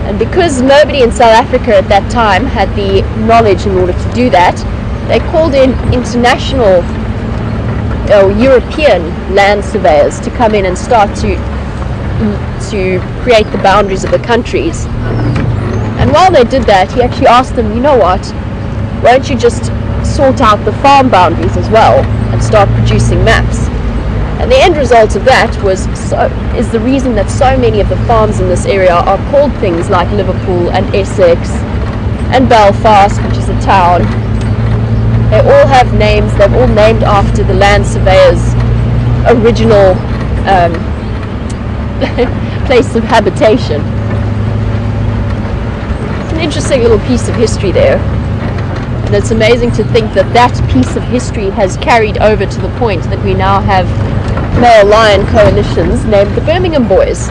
And because nobody in South Africa at that time had the knowledge in order to do that, they called in international or European land surveyors to come in and start to to create the boundaries of the countries. And while they did that, he actually asked them, you know what, why don't you just sort out the farm boundaries as well and start producing maps? And the end result of that is the reason that so many of the farms in this area are called things like Liverpool and Essex and Belfast, which is a town. They all have names. They're all named after the land surveyor's original place of habitation. It's an interesting little piece of history there. And it's amazing to think that that piece of history has carried over to the point that we now have male lion coalitions named the Birmingham Boys.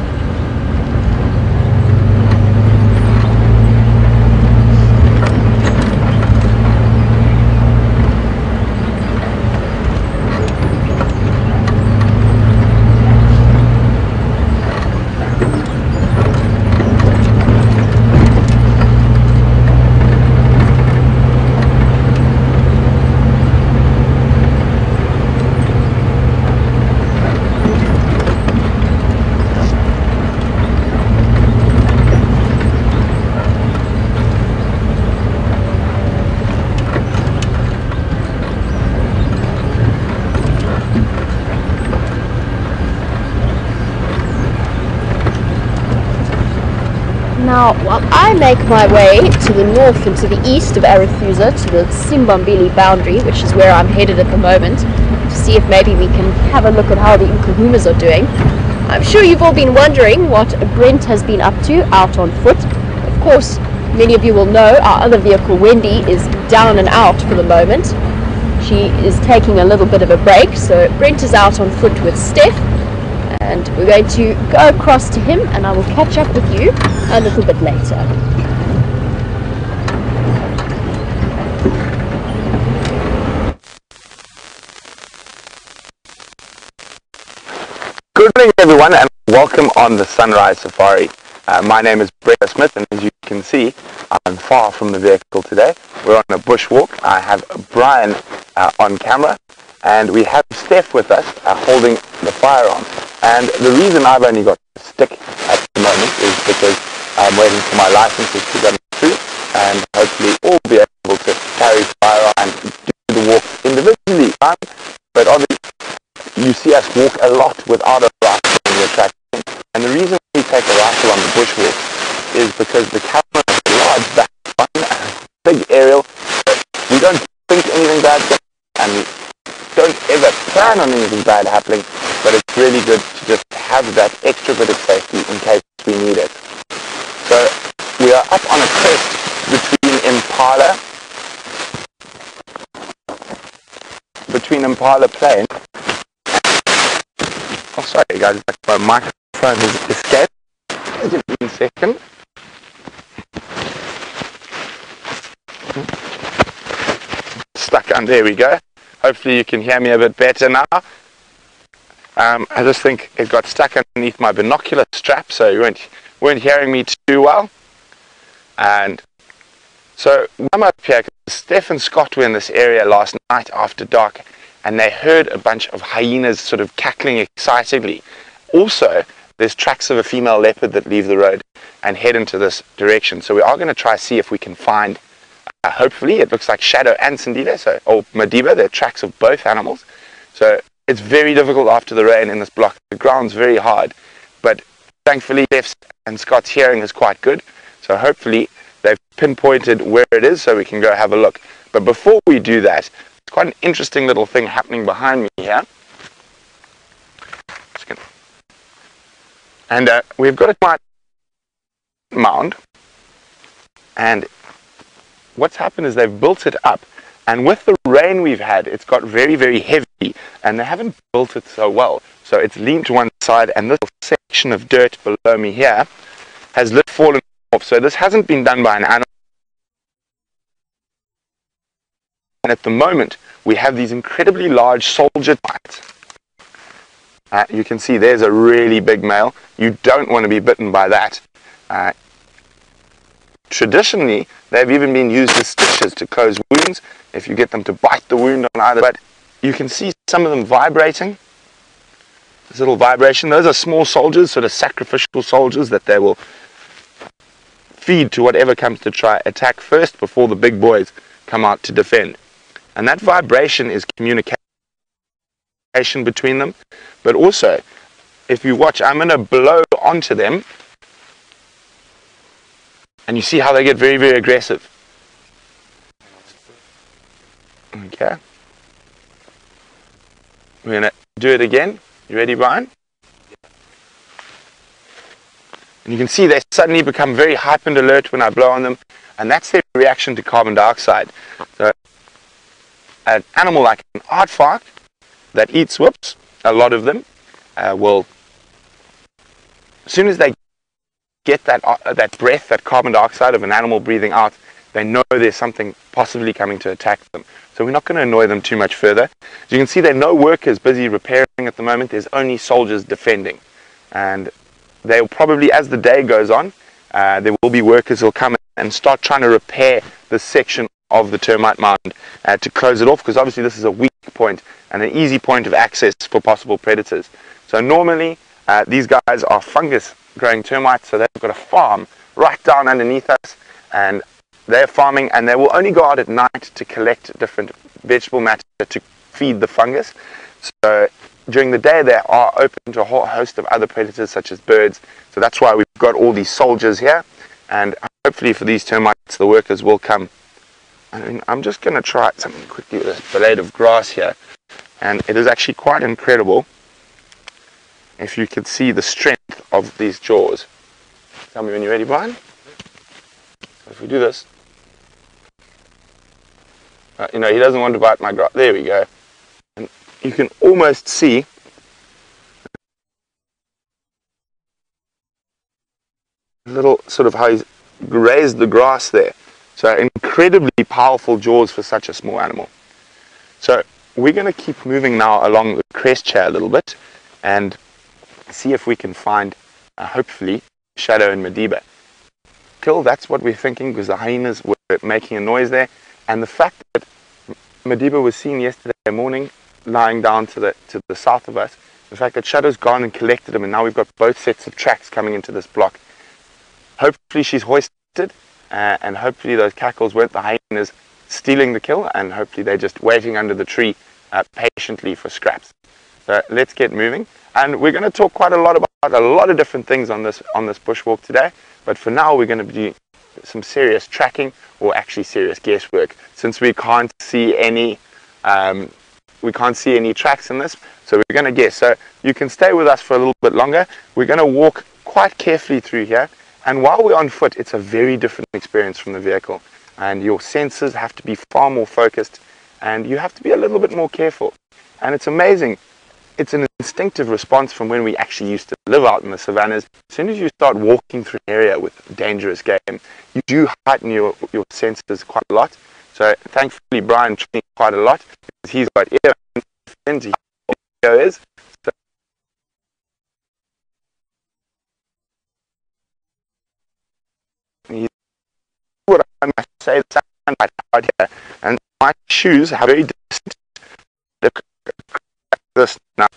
Now, while I make my way to the north and to the east of Arethusa, to the Simbambili boundary, which is where I'm headed at the moment, to see if maybe we can have a look at how the Nkuhumas are doing. I'm sure you've all been wondering what Brent has been up to out on foot. Of course, many of you will know our other vehicle, Wendy, is down and out for the moment. She is taking a little bit of a break, so Brent is out on foot with Steph. And we're going to go across to him, and I will catch up with you a little bit later. Good morning everyone, and welcome on the Sunrise Safari. My name is Brett Smith, and as you can see, I'm far from the vehicle today. We're on a bushwalk. I have Brian on camera, and we have Steph with us holding the firearm. And the reason I've only got a stick at the moment is because I'm waiting for my licenses to come through, and hopefully all be able to carry firearm and do the walk individually. But obviously you see us walk a lot without a rifle when we're tracking, and the reason we take a rifle on the bushwalk is because the camera has a large back one, big aerial. We don't think anything bad, and we don't ever plan on anything bad happening, but it's really good to just have that extra bit of safety in case we need it. So we are up on a crest between Impala Plain. Oh, sorry guys, my microphone has escaped. Give me a second. Stuck on, there we go. Hopefully you can hear me a bit better now. I just think it got stuck underneath my binocular strap, so you weren't hearing me too well. And so I'm up here because Steph and Scott were in this area last night after dark, and they heard a bunch of hyenas sort of cackling excitedly. Also, there's tracks of a female leopard that leave the road and head into this direction. So we are going to try see if we can find, hopefully, it looks like Shadow and Sindile, or Madiba, they're tracks of both animals. So it's very difficult after the rain in this block. The ground's very hard, but thankfully Steph's and Scott's hearing is quite good. So hopefully they've pinpointed where it is so we can go have a look. But before we do that, it's quite an interesting little thing happening behind me here. And we've got a mound, and what's happened is they've built it up, and with the rain we've had, it's got very, very heavy, and they haven't built it so well. So it's leaned to one side, and this section of dirt below me here has fallen off. So this hasn't been done by an animal. And at the moment, we have these incredibly large soldier mites. You can see there's a really big male. You don't want to be bitten by that. Traditionally, they've even been used as stitches to close wounds if you get them to bite the wound on either. But you can see some of them vibrating. This little vibration, those are small soldiers, sort of sacrificial soldiers that they will feed to whatever comes to try attack first before the big boys come out to defend. And that vibration is communication between them. But also, if you watch, I'm going to blow onto them, and you see how they get very, very aggressive. Okay. We're going to do it again. You ready, Brian? And you can see they suddenly become very hype and alert when I blow on them, and that's their reaction to carbon dioxide. So an animal like an aardvark that eats whoops, a lot of them will, as soon as they get that breath, that carbon dioxide of an animal breathing out, they know there's something possibly coming to attack them. So we're not going to annoy them too much further. As you can see, there are no workers busy repairing at the moment. There's only soldiers defending. And they'll probably, as the day goes on, there will be workers who will come and start trying to repair this section of the termite mound to close it off, because obviously this is a weak point and an easy point of access for possible predators. So normally these guys are fungus growing termites, so they've got a farm right down underneath us, and they're farming, and they will only go out at night to collect different vegetable matter to feed the fungus. So during the day they are open to a whole host of other predators such as birds. So that's why we've got all these soldiers here, and hopefully for these termites the workers will come. I mean, I'm just going to try something quickly with a blade of grass here, and it is actually quite incredible if you can see the strength of these jaws. Tell me when you're ready, Brian. So if we do this, you know, he doesn't want to bite my grass. There we go. And you can almost see a little sort of how he's grazed the grass there. So incredibly powerful jaws for such a small animal. So we're going to keep moving now along the crest here a little bit and see if we can find, hopefully, Shadow and Madiba. That's what we're thinking, because the hyenas were making a noise there. And the fact that Madiba was seen yesterday morning lying down to the south of us, the fact that Shadow's gone and collected him, and now we've got both sets of tracks coming into this block. Hopefully she's hoisted, and hopefully those cackles weren't the hyenas stealing the kill, and hopefully they're just waiting under the tree patiently for scraps. So let's get moving, and we're going to talk quite a lot about a lot of different things on this bushwalk today. But for now, we're going to do some serious tracking, or actually serious guesswork, since we can't see any tracks in this. So we're going to guess. So you can stay with us for a little bit longer. We're going to walk quite carefully through here, and while we're on foot, it's a very different experience from the vehicle, and your senses have to be far more focused, and you have to be a little bit more careful. And it's amazing. It's an instinctive response from when we actually used to live out in the savannas. As soon as you start walking through an area with dangerous game, you do heighten your senses quite a lot. So thankfully Brian trained quite a lot, because he's got earphones, he is. So what I must say, right here, and my shoes have very distinct. This now,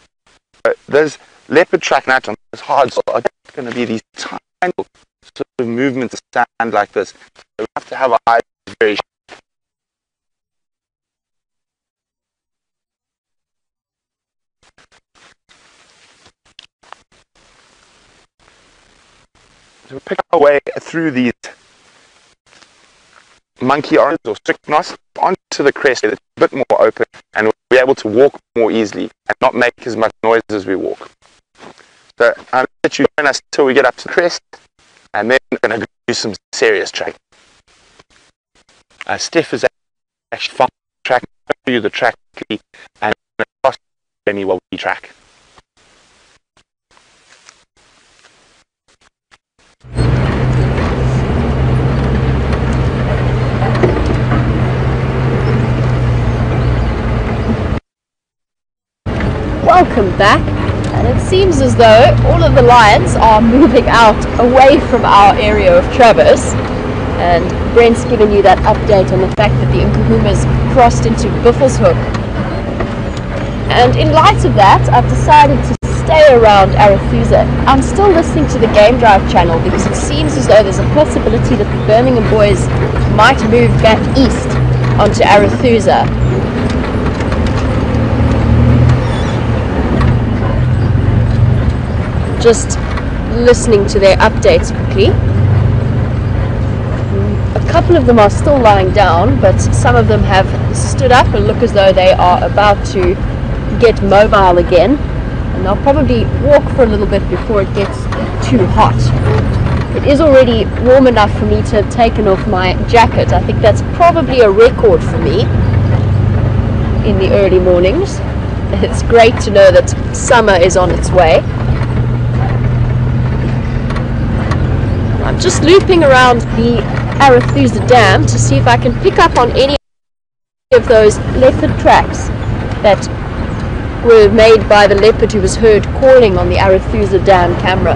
there's leopard track nut on this hard, so it's going to be these tiny sort of movements of sand like this. So we have to have our eyes very sharp. So we pick our way through these monkey orange or strychnos onto the crest. It's a bit more open, and we'll be able to walk more easily and not make as much noise as we walk. So I'll let you join us till we get up to the crest, and then we're going to do some serious tracking. Steph is actually found the track, I'll show you the track quickly, and across any while we track. Welcome back, and it seems as though all of the lions are moving out away from our area of traverse, and Brent's given you that update on the fact that the Nkuhumas crossed into Buffelshoek. And in light of that, I've decided to stay around Arethusa. I'm still listening to the Game Drive channel because it seems as though there's a possibility that the Birmingham boys might move back east onto Arethusa. Just listening to their updates quickly. A couple of them are still lying down, but some of them have stood up and look as though they are about to get mobile again. And I'll probably walk for a little bit before it gets too hot. It is already warm enough for me to have taken off my jacket. I think that's probably a record for me in the early mornings. It's great to know that summer is on its way. I'm just looping around the Arethusa Dam to see if I can pick up on any of those leopard tracks that were made by the leopard who was heard calling on the Arethusa Dam camera.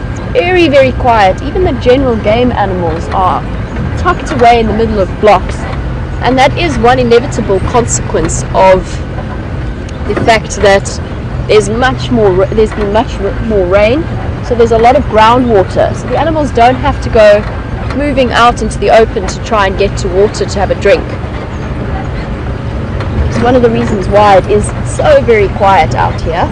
It's very, very quiet. Even the general game animals are tucked away in the middle of blocks, and that is one inevitable consequence of the fact that there's been much more rain, so there's a lot of groundwater. So the animals don't have to go moving out into the open to try and get to water to have a drink. It's one of the reasons why it is so very quiet out here.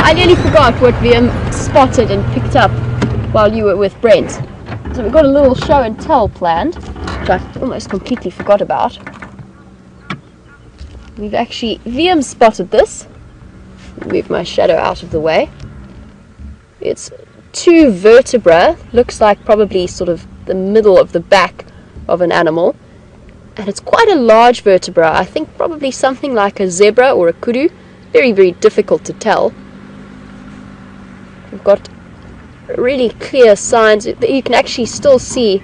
I nearly forgot what VM spotted and picked up while you were with Brent. So we've got a little show and tell planned, which I almost completely forgot about. We've actually, VM spotted this. Move my shadow out of the way. It's two vertebrae, looks like probably sort of the middle of the back of an animal. And it's quite a large vertebra. I think probably something like a zebra or a kudu. Very, very difficult to tell. We've got really clear signs. You can actually still see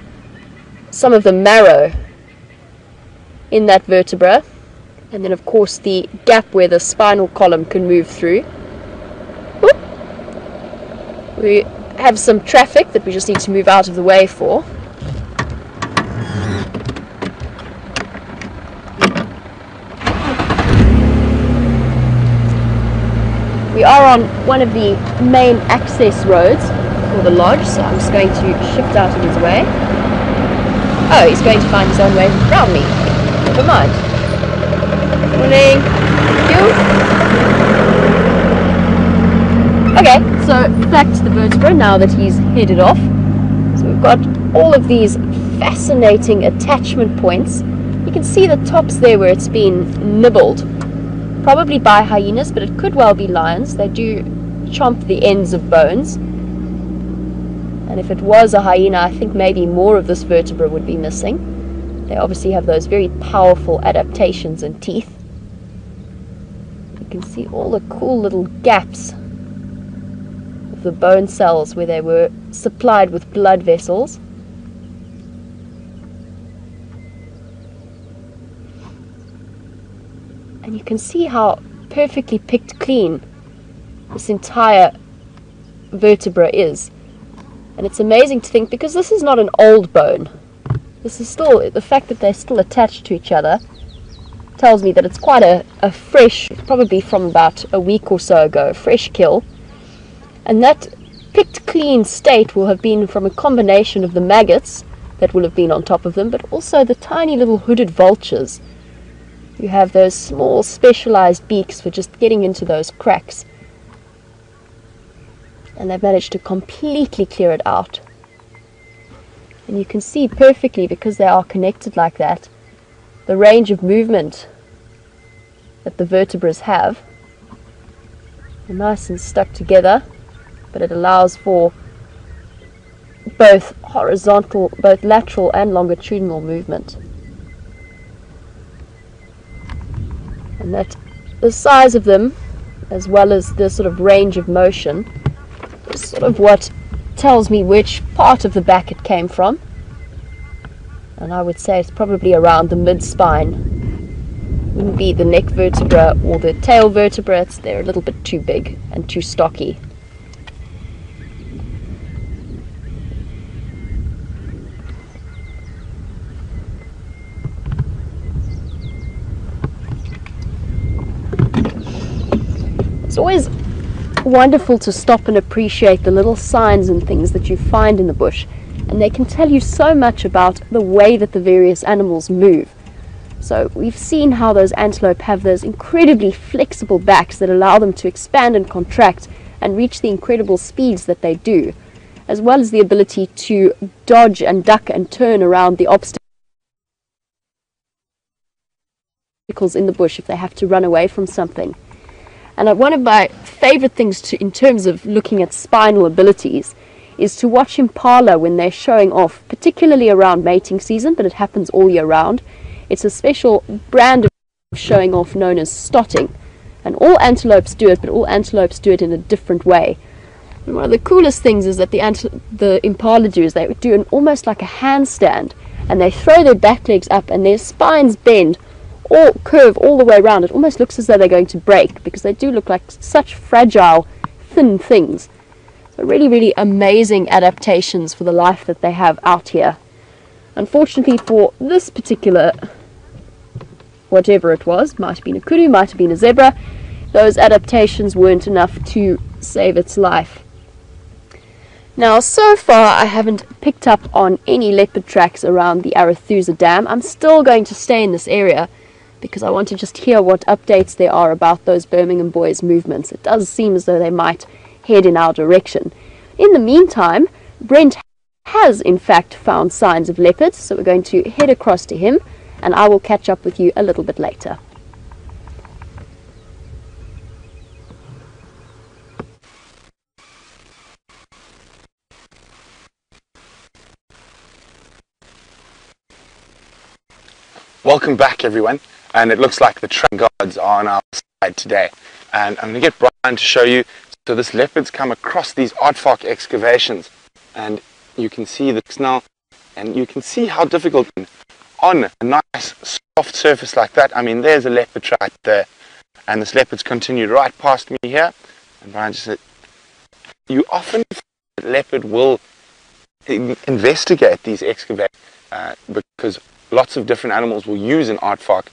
some of the marrow in that vertebra. And then of course the gap where the spinal column can move through. Whoop. We have some traffic that we just need to move out of the way for. We are on one of the main access roads for the lodge, so I'm just going to shift out of his way. Oh, he's going to find his own way around me. Never mind. Morning. Thank you. Okay, so back to the vertebra now that he's headed off. So we've got all of these fascinating attachment points. You can see the tops there where it's been nibbled. Probably by hyenas, but it could well be lions. They do chomp the ends of bones. And if it was a hyena, I think maybe more of this vertebra would be missing. They obviously have those very powerful adaptations and teeth. You can see all the cool little gaps of the bone cells where they were supplied with blood vessels. And you can see how perfectly picked clean this entire vertebra is. And it's amazing to think, because this is not an old bone. This is still, the fact that they're still attached to each other tells me that it's quite a fresh, probably from about a week or so ago, fresh kill. And that picked clean state will have been from a combination of the maggots that will have been on top of them, but also the tiny little hooded vultures. You have those small specialized beaks for just getting into those cracks. And they've managed to completely clear it out. And you can see perfectly, because they are connected like that, the range of movement that the vertebrae have. They're nice and stuck together, but it allows for both horizontal, both lateral and longitudinal movement. And that the size of them, as well as the sort of range of motion, is sort of what tells me which part of the back it came from. And I would say it's probably around the mid-spine. Wouldn't be the neck vertebra or the tail vertebra. They're a little bit too big and too stocky. It's always wonderful to stop and appreciate the little signs and things that you find in the bush, and they can tell you so much about the way that the various animals move. So we've seen how those antelope have those incredibly flexible backs that allow them to expand and contract and reach the incredible speeds that they do, as well as the ability to dodge and duck and turn around the obstacles in the bush if they have to run away from something. And one of my favorite things in terms of looking at spinal abilities is to watch impala when they're showing off, particularly around mating season, but it happens all year round. It's a special brand of showing off known as stotting. And all antelopes do it, but all antelopes do it in a different way. And one of the coolest things is that the impala do is they do almost like a handstand, and they throw their back legs up and their spines bend or curve all the way around. It almost looks as though they're going to break, because they do look like such fragile, thin things. So really, really amazing adaptations for the life that they have out here. Unfortunately for this particular, whatever it was, might have been a kudu, might have been a zebra, those adaptations weren't enough to save its life. Now, so far I haven't picked up on any leopard tracks around the Arathusa Dam. I'm still going to stay in this area because I want to just hear what updates there are about those Birmingham boys' movements. It does seem as though they might head in our direction. In the meantime, Brent has in fact found signs of leopards, so we're going to head across to him, and I will catch up with you a little bit later. Welcome back, everyone, and it looks like the track guards are on our side today, and I'm going to get Brian to show you. So this leopard's come across these aardvark excavations, and you can see this now, and you can see how difficult on a nice soft surface like that. I mean, there's a leopard track right there, and this leopard's continued right past me here, and Brian just said, you often find that leopard will investigate these excavations because lots of different animals will use an aardvark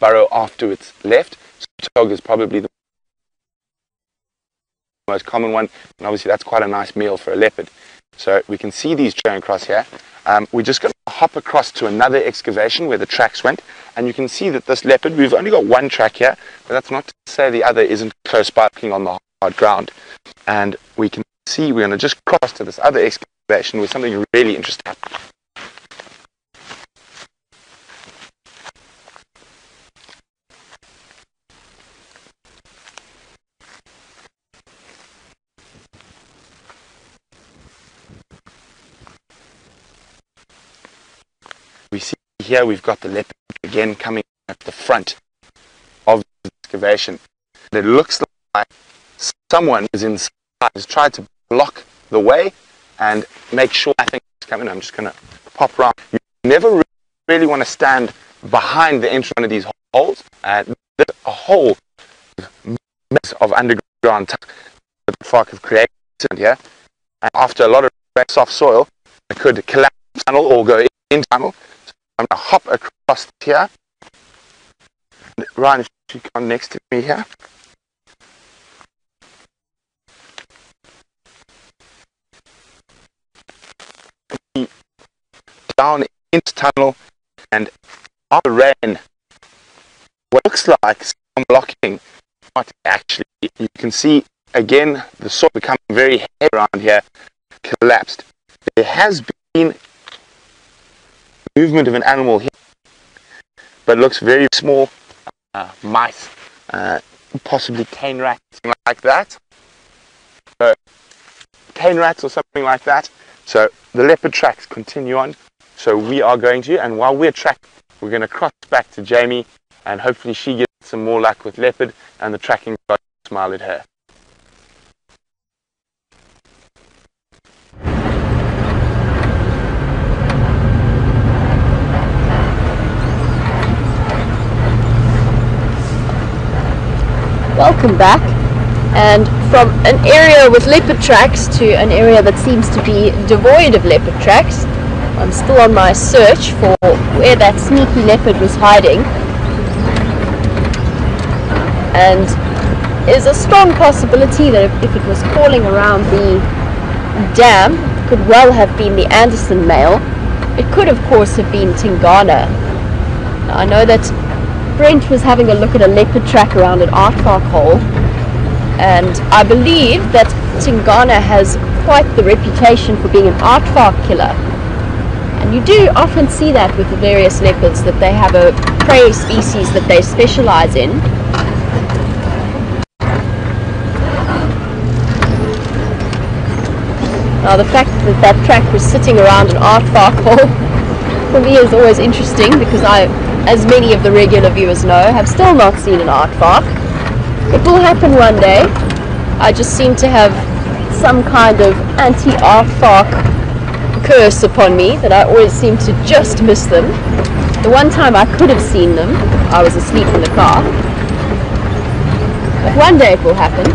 burrow after it's left. Dog is probably the most common one, and obviously that's quite a nice meal for a leopard. So we can see these going across here. We're just going to hop across to another excavation where the tracks went, and you can see that this leopard, we've only got one track here, but that's not to say the other isn't close by, looking on the hard ground. And we can see we're going to just cross to this other excavation with something really interesting. We see here we've got the leopard again coming at the front of the excavation. It looks like someone is inside, has tried to block the way and make sure nothing is coming. I'm just going to pop around. You never really want to stand behind the entrance of one of these holes. There's a whole mess of underground that the aardvark have created here. And after a lot of soft soil, it could collapse the tunnel or go into the tunnel. I'm going to hop across here. Ryan, if you come next to me here. Down into the tunnel, and after rain, what looks like some blocking, not actually. You can see again the soil becoming very heavy around here, collapsed. There has been movement of an animal here, but it looks very small. Mice, possibly cane rats, something like that. So cane rats or something like that. So the leopard tracks continue on. So we are going to, and while we're tracking, we're going to cross back to Jamie, and hopefully she gets some more luck with leopard, and the tracking guys smile at her. Welcome back, and from an area with leopard tracks to an area that seems to be devoid of leopard tracks. I'm still on my search for where that sneaky leopard was hiding, and there's a strong possibility that if it was crawling around the dam, it could well have been the Anderson male. It could of course have been Tingana. Now, I know that Brent was having a look at a leopard track around an aardvark hole, and I believe that Tingana has quite the reputation for being an aardvark killer. And you do often see that with the various leopards, that they have a prey species that they specialize in. Now the fact that that track was sitting around an aardvark hole for me is always interesting, because I, as many of the regular viewers know, have still not seen an aardvark. It will happen one day. I just seem to have some kind of anti-aardvark curse upon me, that I always seem to just miss them. The one time I could have seen them, I was asleep in the car. But one day it will happen.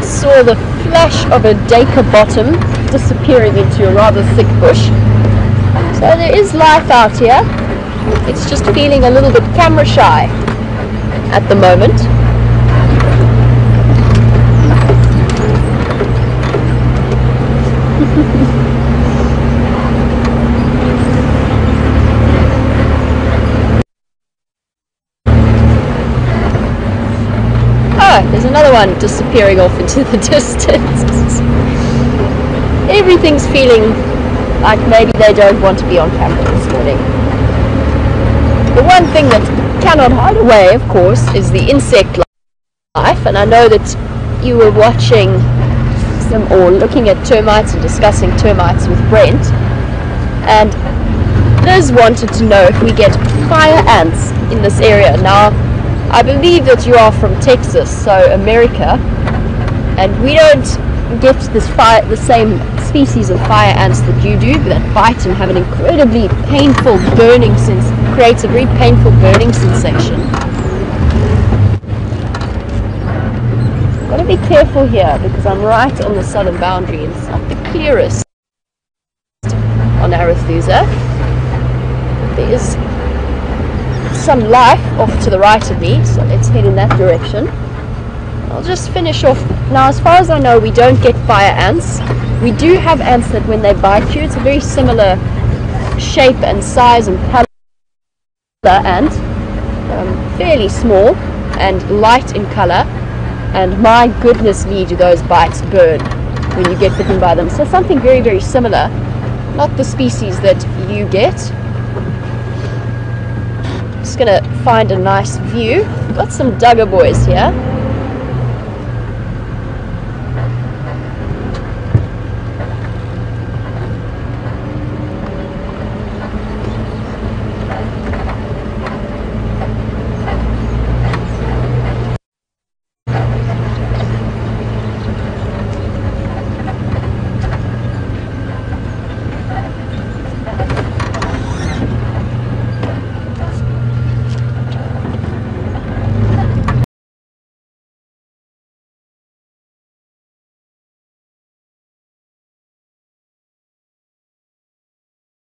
Saw the flash of a Dacre bottom disappearing into a rather thick bush. So there is life out here. It's just feeling a little bit camera shy at the moment. There's another one disappearing off into the distance. Everything's feeling like maybe they don't want to be on camera this morning. The one thing that cannot hide away, of course, is the insect life, and I know that you were watching or looking at termites and discussing termites with Brent, and Liz wanted to know if we get fire ants in this area. Now, I believe that you are from Texas, so America, and we don't get the same species of fire ants that you do, that bite and have an incredibly painful burning creates a very painful burning sensation. I've got to be careful here because I'm right on the southern boundary and it's not the clearest on Arethusa. There is some life off to the right of me, so let's head in that direction. I'll just finish off. Now, as far as I know, we don't get fire ants. We do have ants that when they bite you, it's a very similar shape and size and color ant, fairly small and light in color, and my goodness me, do those bites burn when you get bitten by them. So something very, very similar, not the species that you get. Just gonna find a nice view. Got some duggar boys here.